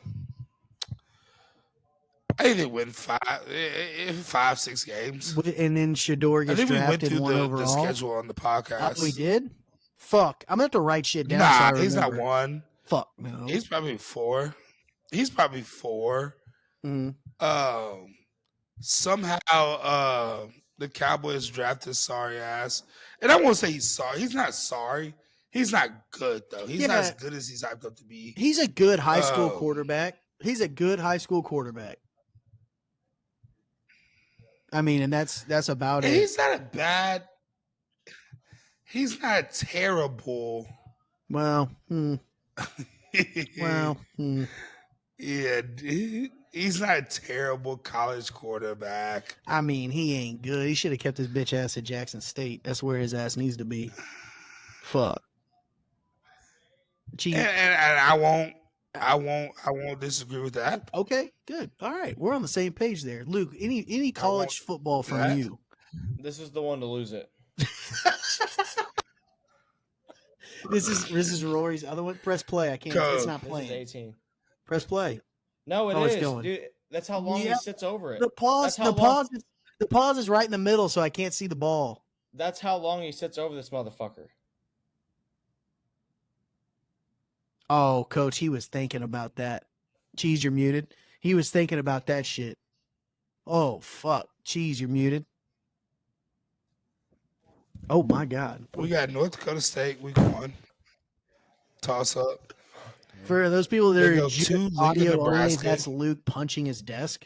[SPEAKER 3] I think they win 5-6 games.
[SPEAKER 4] And then Shador
[SPEAKER 3] I
[SPEAKER 4] gets
[SPEAKER 3] think we went
[SPEAKER 4] drafted
[SPEAKER 3] through
[SPEAKER 4] one
[SPEAKER 3] the
[SPEAKER 4] overall.
[SPEAKER 3] schedule on the podcast.
[SPEAKER 4] We did. Fuck, I'm gonna have to write shit down. so I
[SPEAKER 3] Nah, he's not
[SPEAKER 4] remember.
[SPEAKER 3] one.
[SPEAKER 4] Fuck no.
[SPEAKER 3] He's probably 4. He's probably 4.
[SPEAKER 4] Mhm.
[SPEAKER 3] Somehow the Cowboys drafted sorry ass, and I won't say he's sorry. He's not sorry. He's not good though. He's not
[SPEAKER 4] Yeah.
[SPEAKER 3] as good as he's hyped up to be.
[SPEAKER 4] He's a good high school
[SPEAKER 3] Oh.
[SPEAKER 4] quarterback. He's a good high school quarterback. I mean, and that's about
[SPEAKER 3] And
[SPEAKER 4] it.
[SPEAKER 3] he's not a bad. He's not terrible.
[SPEAKER 4] Well, well,
[SPEAKER 3] Yeah, he's not a terrible college quarterback.
[SPEAKER 4] I mean, he ain't good. He should have kept his bitch ass at Jackson State. That's where his ass needs to be. Fuck. Gee,
[SPEAKER 3] And I won't disagree with that.
[SPEAKER 4] okay, good. All right, we're on the same page there. Luke, any college football from
[SPEAKER 3] that.
[SPEAKER 4] you?
[SPEAKER 2] This is the one to lose it.
[SPEAKER 4] This is Rory's other one. Press play. I can't.
[SPEAKER 3] Go.
[SPEAKER 4] It's not
[SPEAKER 2] This is
[SPEAKER 4] playing.
[SPEAKER 2] 18.
[SPEAKER 4] Press play.
[SPEAKER 2] No,
[SPEAKER 4] Oh,
[SPEAKER 2] it
[SPEAKER 4] it's
[SPEAKER 2] is,
[SPEAKER 4] going.
[SPEAKER 2] dude. That's how long
[SPEAKER 4] Yeah.
[SPEAKER 2] he sits over it.
[SPEAKER 4] The pause.
[SPEAKER 2] That's how
[SPEAKER 4] The pause is right in the middle, so I can't see the ball.
[SPEAKER 2] That's how long he sits over this motherfucker.
[SPEAKER 4] Oh, coach, he was thinking about that. Cheese, you're muted. He was thinking about that shit. Oh fuck, Cheese, you're muted. Oh my god.
[SPEAKER 3] We got North Dakota State week 1. Toss up.
[SPEAKER 4] For those people that
[SPEAKER 3] They
[SPEAKER 4] are
[SPEAKER 3] go
[SPEAKER 4] just
[SPEAKER 3] to Lincoln,
[SPEAKER 4] audio only,
[SPEAKER 3] Nebraska.
[SPEAKER 4] that's Luke punching his desk.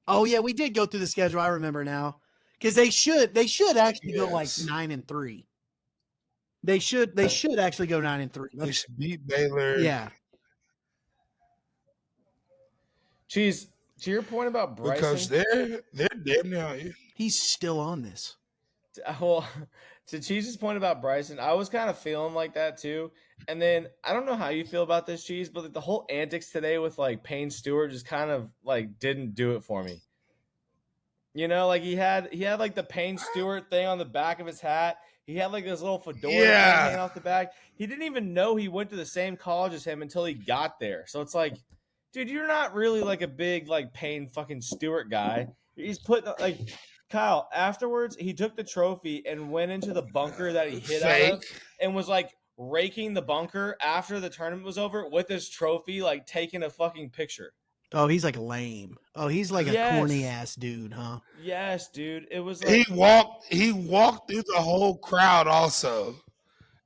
[SPEAKER 4] Oh yeah, we did go through the schedule. I remember now, because they should actually go like
[SPEAKER 3] Yes.
[SPEAKER 4] 9-3. They should actually go 9-3.
[SPEAKER 3] They should beat Baylor.
[SPEAKER 4] Yeah,
[SPEAKER 2] Cheese, to your point about
[SPEAKER 3] Because
[SPEAKER 2] Bryson.
[SPEAKER 3] they're damn near.
[SPEAKER 4] he's still on this.
[SPEAKER 2] Well, to Cheese's point about Bryson, I was kind of feeling like that too. And then I don't know how you feel about this, Cheese, but like, the whole antics today with like Payne Stewart just kind of like didn't do it for me. You know, like he had like the Payne Stewart thing on the back of his hat. He had like this little fedora thing
[SPEAKER 3] Yeah.
[SPEAKER 2] hanging off the back. He didn't even know he went to the same college as him until he got there. So it's like, dude, you're not really like a big like Payne fucking Stewart guy. He's put like Kyle. Afterwards, he took the trophy and went into the bunker that he hit out of,
[SPEAKER 3] Fake.
[SPEAKER 2] and was like raking the bunker after the tournament was over with his trophy, like taking a fucking picture.
[SPEAKER 4] Oh, he's like lame. Oh, he's like a
[SPEAKER 2] Yes.
[SPEAKER 4] corny ass dude, huh?
[SPEAKER 2] Yes, dude. It was like
[SPEAKER 3] He walked through the whole crowd also,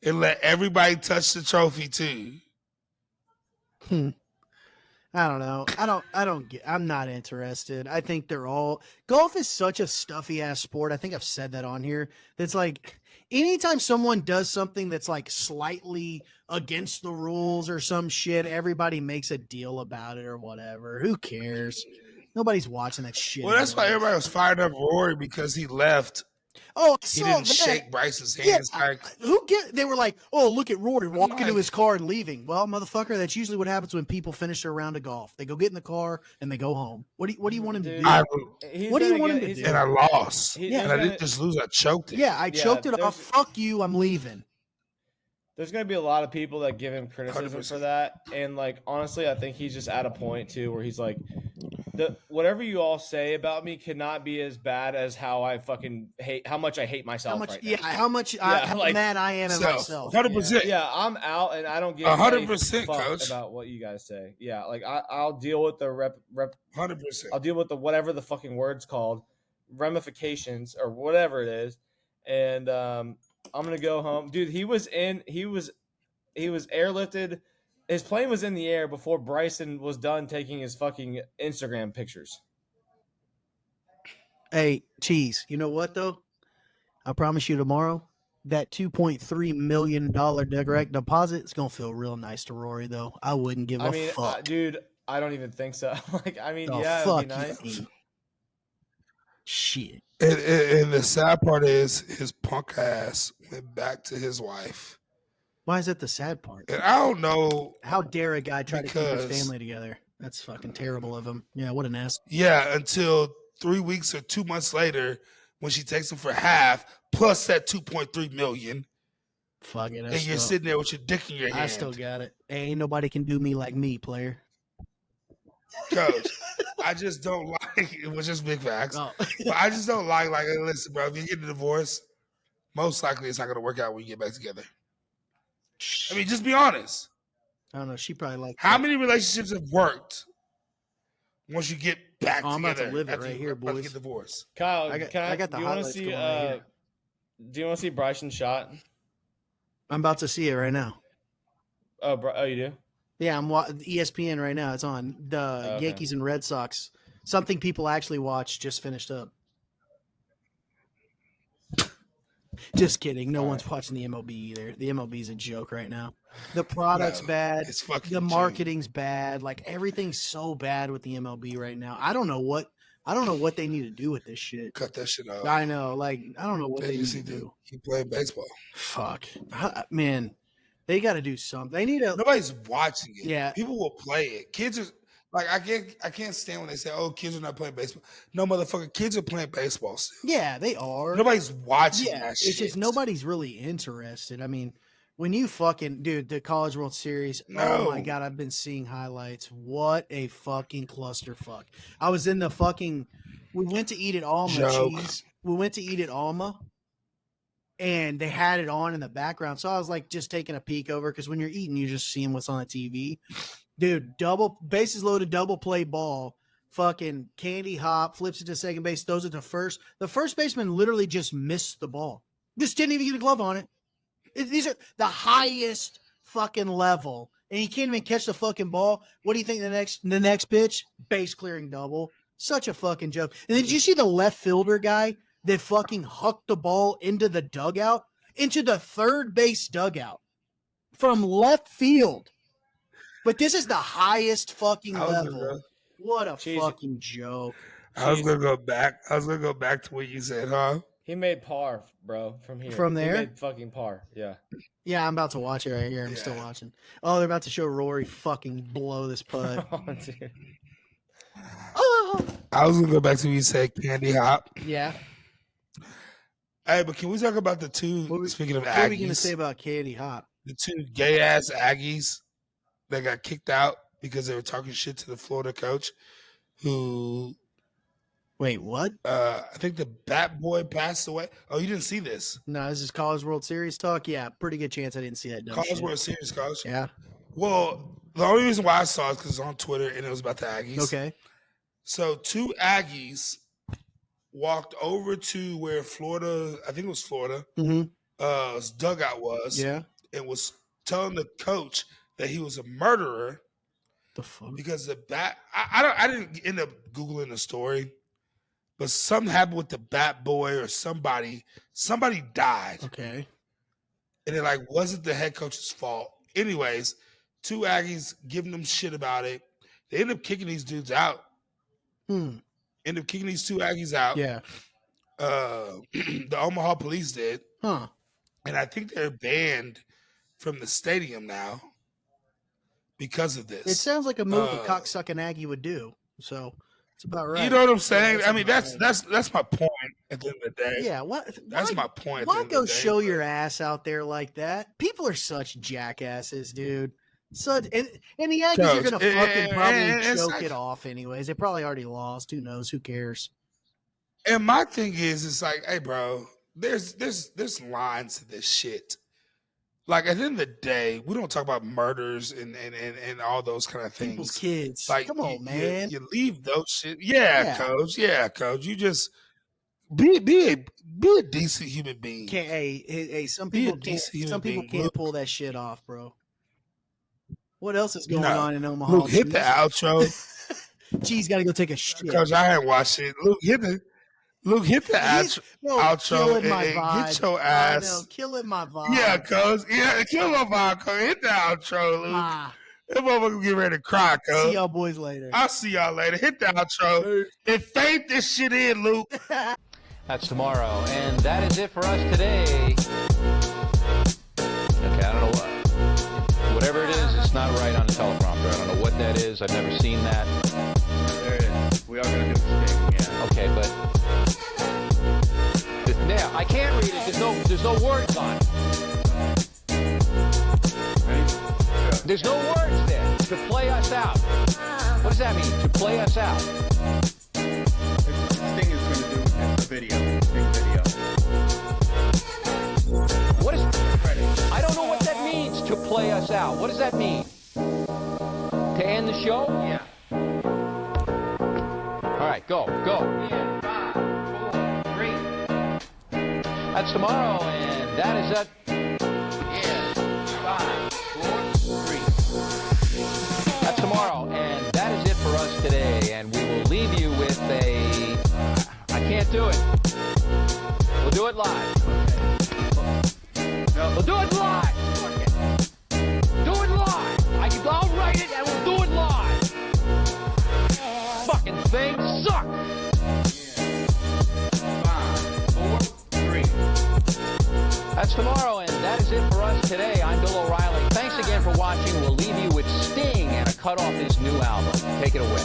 [SPEAKER 3] and let everybody touch the trophy too.
[SPEAKER 4] I don't know. I'm not interested. I think golf is such a stuffy ass sport. I think I've said that on here. That's like anytime someone does something that's like slightly against the rules or some shit, everybody makes a deal about it or whatever. Who cares? Nobody's watching that shit.
[SPEAKER 3] Well, that's why
[SPEAKER 4] anyways.
[SPEAKER 3] everybody was fired up Rory because he left
[SPEAKER 4] Oh, I
[SPEAKER 3] He
[SPEAKER 4] saw
[SPEAKER 3] didn't
[SPEAKER 4] that.
[SPEAKER 3] shake Bryce's
[SPEAKER 4] Yeah,
[SPEAKER 3] hands. Like,
[SPEAKER 4] they were like, "Oh, look at Rory walking to his car and leaving." Well, motherfucker, that's usually what happens when people finish their round of golf. They go get in the car and they go home. What do you want him to
[SPEAKER 2] Dude,
[SPEAKER 4] do?
[SPEAKER 3] I,
[SPEAKER 4] What do you want him to do?
[SPEAKER 3] and I lost.
[SPEAKER 2] He-
[SPEAKER 4] Yeah.
[SPEAKER 3] And I didn't just lose, I choked it.
[SPEAKER 4] Yeah, I choked it off.
[SPEAKER 2] there's-
[SPEAKER 4] Fuck you, I'm leaving.
[SPEAKER 2] There's gonna be a lot of people that give him criticism
[SPEAKER 3] 100%.
[SPEAKER 2] for that, and like honestly, I think he's just at a point too where he's like, whatever you all say about me cannot be as bad as how I fucking hate how much I hate myself
[SPEAKER 4] How much?
[SPEAKER 2] right now.
[SPEAKER 4] Yeah, how much?
[SPEAKER 2] Yeah,
[SPEAKER 4] how
[SPEAKER 2] like-
[SPEAKER 4] mad I am at
[SPEAKER 3] So,
[SPEAKER 4] myself.
[SPEAKER 3] 100%.
[SPEAKER 2] Yeah, I'm out, and I don't give
[SPEAKER 3] 100%,
[SPEAKER 2] a fuck
[SPEAKER 3] coach.
[SPEAKER 2] about what you guys say. Yeah, like I'll deal with the
[SPEAKER 3] 100%.
[SPEAKER 2] I'll deal with the whatever the fucking word's called, ramifications or whatever it is, and I'm gonna go home, dude. He was airlifted. His plane was in the air before Bryson was done taking his fucking Instagram pictures.
[SPEAKER 4] Hey, Cheese, you know what though? I promise you tomorrow, that $2.3 million direct deposit is gonna feel real nice to Rory though. I wouldn't give a fuck.
[SPEAKER 2] Dude, I don't even think so. Like, I mean,
[SPEAKER 4] Oh,
[SPEAKER 2] yeah,
[SPEAKER 4] fuck
[SPEAKER 2] it'd be nice.
[SPEAKER 4] you. Shit.
[SPEAKER 3] And the sad part is his punk ass went back to his wife.
[SPEAKER 4] Why is that the sad part?
[SPEAKER 3] And I don't know.
[SPEAKER 4] How dare a guy try to keep his
[SPEAKER 3] Because-
[SPEAKER 4] family together? That's fucking terrible of him. Yeah, what an ass.
[SPEAKER 3] Yeah, until 3 weeks or 2 months later when she takes him for half plus that 2.3 million.
[SPEAKER 4] Fuck it.
[SPEAKER 3] And you're sitting there with your dick in your hand.
[SPEAKER 4] I still got it. Ain't nobody can do me like me, player.
[SPEAKER 3] Coach, I just don't like it. Was just big facts.
[SPEAKER 4] Oh.
[SPEAKER 3] But I just don't like, hey, listen, bro, if you get a divorce, most likely it's not going to work out when you get back together. I mean, just be honest.
[SPEAKER 4] I don't know. She probably like
[SPEAKER 3] How many relationships have worked once you get back
[SPEAKER 4] Oh, I'm
[SPEAKER 3] together?
[SPEAKER 4] about to live it
[SPEAKER 3] after
[SPEAKER 4] right
[SPEAKER 3] you
[SPEAKER 4] here,
[SPEAKER 3] about to
[SPEAKER 4] boys.
[SPEAKER 3] get divorced?
[SPEAKER 2] Kyle,
[SPEAKER 4] I got the
[SPEAKER 2] do you want to
[SPEAKER 4] highlights
[SPEAKER 2] see?
[SPEAKER 4] going right here.
[SPEAKER 2] Do you want to see Bryson shot?
[SPEAKER 4] I'm about to see it right now.
[SPEAKER 2] Oh, you do?
[SPEAKER 4] Yeah, I'm ESPN right now. It's on the
[SPEAKER 2] Okay.
[SPEAKER 4] Yankees and Red Sox. Something people actually watch just finished up. Just kidding. No
[SPEAKER 2] All
[SPEAKER 4] one's watching the MLB either. The MLB is a joke right now. The product's
[SPEAKER 3] No,
[SPEAKER 4] bad.
[SPEAKER 3] It's fucking
[SPEAKER 4] The
[SPEAKER 3] joke.
[SPEAKER 4] marketing's bad. Like everything's so bad with the MLB right now. I don't know what they need to do with this shit.
[SPEAKER 3] Cut that shit out.
[SPEAKER 4] I know. Like I don't know what
[SPEAKER 3] Yeah,
[SPEAKER 4] they
[SPEAKER 3] you
[SPEAKER 4] need
[SPEAKER 3] see,
[SPEAKER 4] to do.
[SPEAKER 3] he played baseball.
[SPEAKER 4] Fuck, man. They got to do something. They need to.
[SPEAKER 3] Nobody's watching it.
[SPEAKER 4] Yeah.
[SPEAKER 3] People will play it. Kids are like, I can't stand when they say, "Oh, kids are not playing baseball." No, motherfucker, kids are playing baseball still.
[SPEAKER 4] Yeah, they are.
[SPEAKER 3] Nobody's watching
[SPEAKER 4] Yeah,
[SPEAKER 3] that
[SPEAKER 4] it's
[SPEAKER 3] shit.
[SPEAKER 4] just nobody's really interested. I mean, when you fucking dude, the College World Series. Oh
[SPEAKER 3] No.
[SPEAKER 4] my god, I've been seeing highlights. What a fucking clusterfuck! I was in the fucking. We went to eat at Alma.
[SPEAKER 3] Joke.
[SPEAKER 4] Cheese. We went to eat at Alma, and they had it on in the background. So I was like, just taking a peek over because when you're eating, you're just seeing what's on the TV. Dude, double bases loaded, double play ball. Fucking candy hop flips it to second base, throws it to first. The first baseman literally just missed the ball. Just didn't even get a glove on it. These are the highest fucking level, and he can't even catch the fucking ball. What do you think the next pitch? Base clearing double. Such a fucking joke. And then did you see the left fielder guy that fucking hucked the ball into the dugout, into the third base dugout from left field? But this is the highest fucking
[SPEAKER 3] I was
[SPEAKER 4] level.
[SPEAKER 3] gonna-
[SPEAKER 4] What a
[SPEAKER 2] Jeez.
[SPEAKER 4] fucking joke.
[SPEAKER 3] I was gonna go back. I was gonna go back to what you said, huh?
[SPEAKER 2] He made par, bro, from here.
[SPEAKER 4] From there?
[SPEAKER 2] He made fucking par. Yeah.
[SPEAKER 4] Yeah, I'm about to watch it right here. I'm still
[SPEAKER 3] Yeah.
[SPEAKER 4] watching. Oh, they're about to show Rory fucking blow this putt.
[SPEAKER 2] Oh, dude.
[SPEAKER 4] Oh,
[SPEAKER 3] I was gonna go back to what you said, candy hop.
[SPEAKER 4] yeah.
[SPEAKER 3] Hey, but can we talk about the two?
[SPEAKER 4] What we-
[SPEAKER 3] Speaking of
[SPEAKER 4] What are we going to
[SPEAKER 3] Aggies,
[SPEAKER 4] say about Candy Hop?
[SPEAKER 3] the two gay ass Aggies that got kicked out because they were talking shit to the Florida coach, who
[SPEAKER 4] Wait, what?
[SPEAKER 3] I think the Bat Boy passed away. Oh, you didn't see this?
[SPEAKER 4] No, this is College World Series talk. Yeah, pretty good chance I didn't see that. Dumb
[SPEAKER 3] College
[SPEAKER 4] shit.
[SPEAKER 3] World Series, coach.
[SPEAKER 4] Yeah.
[SPEAKER 3] Well, the only reason why I saw it because it's on Twitter and it was about the Aggies.
[SPEAKER 4] Okay.
[SPEAKER 3] So two Aggies walked over to where Florida, I think it was Florida,
[SPEAKER 4] Mm-hmm.
[SPEAKER 3] dugout was,
[SPEAKER 4] Yeah.
[SPEAKER 3] and was telling the coach that he was a murderer
[SPEAKER 4] The fuck?
[SPEAKER 3] because the bat. I didn't end up googling the story, but something happened with the Bat Boy or somebody. Somebody died,
[SPEAKER 4] Okay.
[SPEAKER 3] and it like wasn't the head coach's fault. Anyways, two Aggies giving them shit about it. They end up kicking these dudes out.
[SPEAKER 4] Hmm.
[SPEAKER 3] End up kicking these two Aggies out.
[SPEAKER 4] Yeah.
[SPEAKER 3] The Omaha Police did,
[SPEAKER 4] Huh.
[SPEAKER 3] and I think they're banned from the stadium now because of this.
[SPEAKER 4] It sounds like a move a cocksucking Aggie would do. So it's about right.
[SPEAKER 3] You know what I'm saying?
[SPEAKER 4] Yeah,
[SPEAKER 3] I mean, that's my point at the end of the day.
[SPEAKER 4] Yeah,
[SPEAKER 3] That's my point. At the
[SPEAKER 4] Why
[SPEAKER 3] end of
[SPEAKER 4] go
[SPEAKER 3] the day,
[SPEAKER 4] show
[SPEAKER 3] but-
[SPEAKER 4] your ass out there like that? People are such jackasses, dude. And the Aggies are
[SPEAKER 3] Coach,
[SPEAKER 4] gonna fucking probably
[SPEAKER 3] it's
[SPEAKER 4] choke
[SPEAKER 3] like-
[SPEAKER 4] it off anyways. They probably already lost. Who knows? Who cares?
[SPEAKER 3] And my thing is, it's like, hey, bro, there's lines to this shit. Like at the end of the day, we don't talk about murders and all those kind of things.
[SPEAKER 4] People's kids.
[SPEAKER 3] Like,
[SPEAKER 4] Come on, man.
[SPEAKER 3] You leave those shit. Yeah,
[SPEAKER 4] Yeah.
[SPEAKER 3] coach. Yeah, coach. You just be a decent human being.
[SPEAKER 4] Hey, some
[SPEAKER 3] Be a
[SPEAKER 4] people can't.
[SPEAKER 3] decent human
[SPEAKER 4] Some people
[SPEAKER 3] being,
[SPEAKER 4] can't
[SPEAKER 3] Luke.
[SPEAKER 4] pull that shit off, bro. What else is going
[SPEAKER 3] No.
[SPEAKER 4] on in Omaha?
[SPEAKER 3] Luke, hit the outro.
[SPEAKER 4] G's got to go take a shit.
[SPEAKER 3] Coach, I haven't watched it. Luke, hit the
[SPEAKER 4] He's- no,
[SPEAKER 3] outro
[SPEAKER 4] killing
[SPEAKER 3] and,
[SPEAKER 4] my
[SPEAKER 3] and
[SPEAKER 4] vibe.
[SPEAKER 3] get your
[SPEAKER 4] I
[SPEAKER 3] ass.
[SPEAKER 4] know, killing my vibe.
[SPEAKER 3] Yeah, coach. Yeah, kill my vibe, coach. Hit the outro, Luke.
[SPEAKER 4] Ah,
[SPEAKER 3] That motherfucker get ready to cry,
[SPEAKER 4] see
[SPEAKER 3] coach.
[SPEAKER 4] y'all boys later.
[SPEAKER 3] I'll see y'all later. Hit the outro. And fade this shit in, Luke.
[SPEAKER 5] That's tomorrow, and that is it for us today. Okay, I don't know what. Whatever it is, it's not right on the teleprompter. I don't know what that is. I've never seen that.
[SPEAKER 6] There it is. We are going to do a sting, yeah.
[SPEAKER 5] Okay, but yeah, I can't read it. There's no words on it.
[SPEAKER 6] Ready? Yeah.
[SPEAKER 5] There's no words there. To play us out. What does that mean? To play us out.
[SPEAKER 6] Sting is going to do a video. Sting video.
[SPEAKER 5] What is?
[SPEAKER 6] Credit.
[SPEAKER 5] I don't know what that means. To play us out. What does that mean? To end the show?
[SPEAKER 6] Yeah.
[SPEAKER 5] All right, go.
[SPEAKER 6] In 5, 4, 3.
[SPEAKER 5] That's tomorrow, and that is it.
[SPEAKER 6] Yeah. 5, 4, 3.
[SPEAKER 5] That's tomorrow, and that is it for us today. And we will leave you with a. I can't do it. We'll do it live.
[SPEAKER 6] No.
[SPEAKER 5] We'll do it live. Fuck it. Do it live. I'll write it, and we'll do it live. Fucking thing sucks.
[SPEAKER 6] 5, 4, 3.
[SPEAKER 5] That's tomorrow, and that is it for us today. I'm Bill O'Reilly. Thanks again for watching. We'll leave you with Sting and a cut off his new album. Take it away.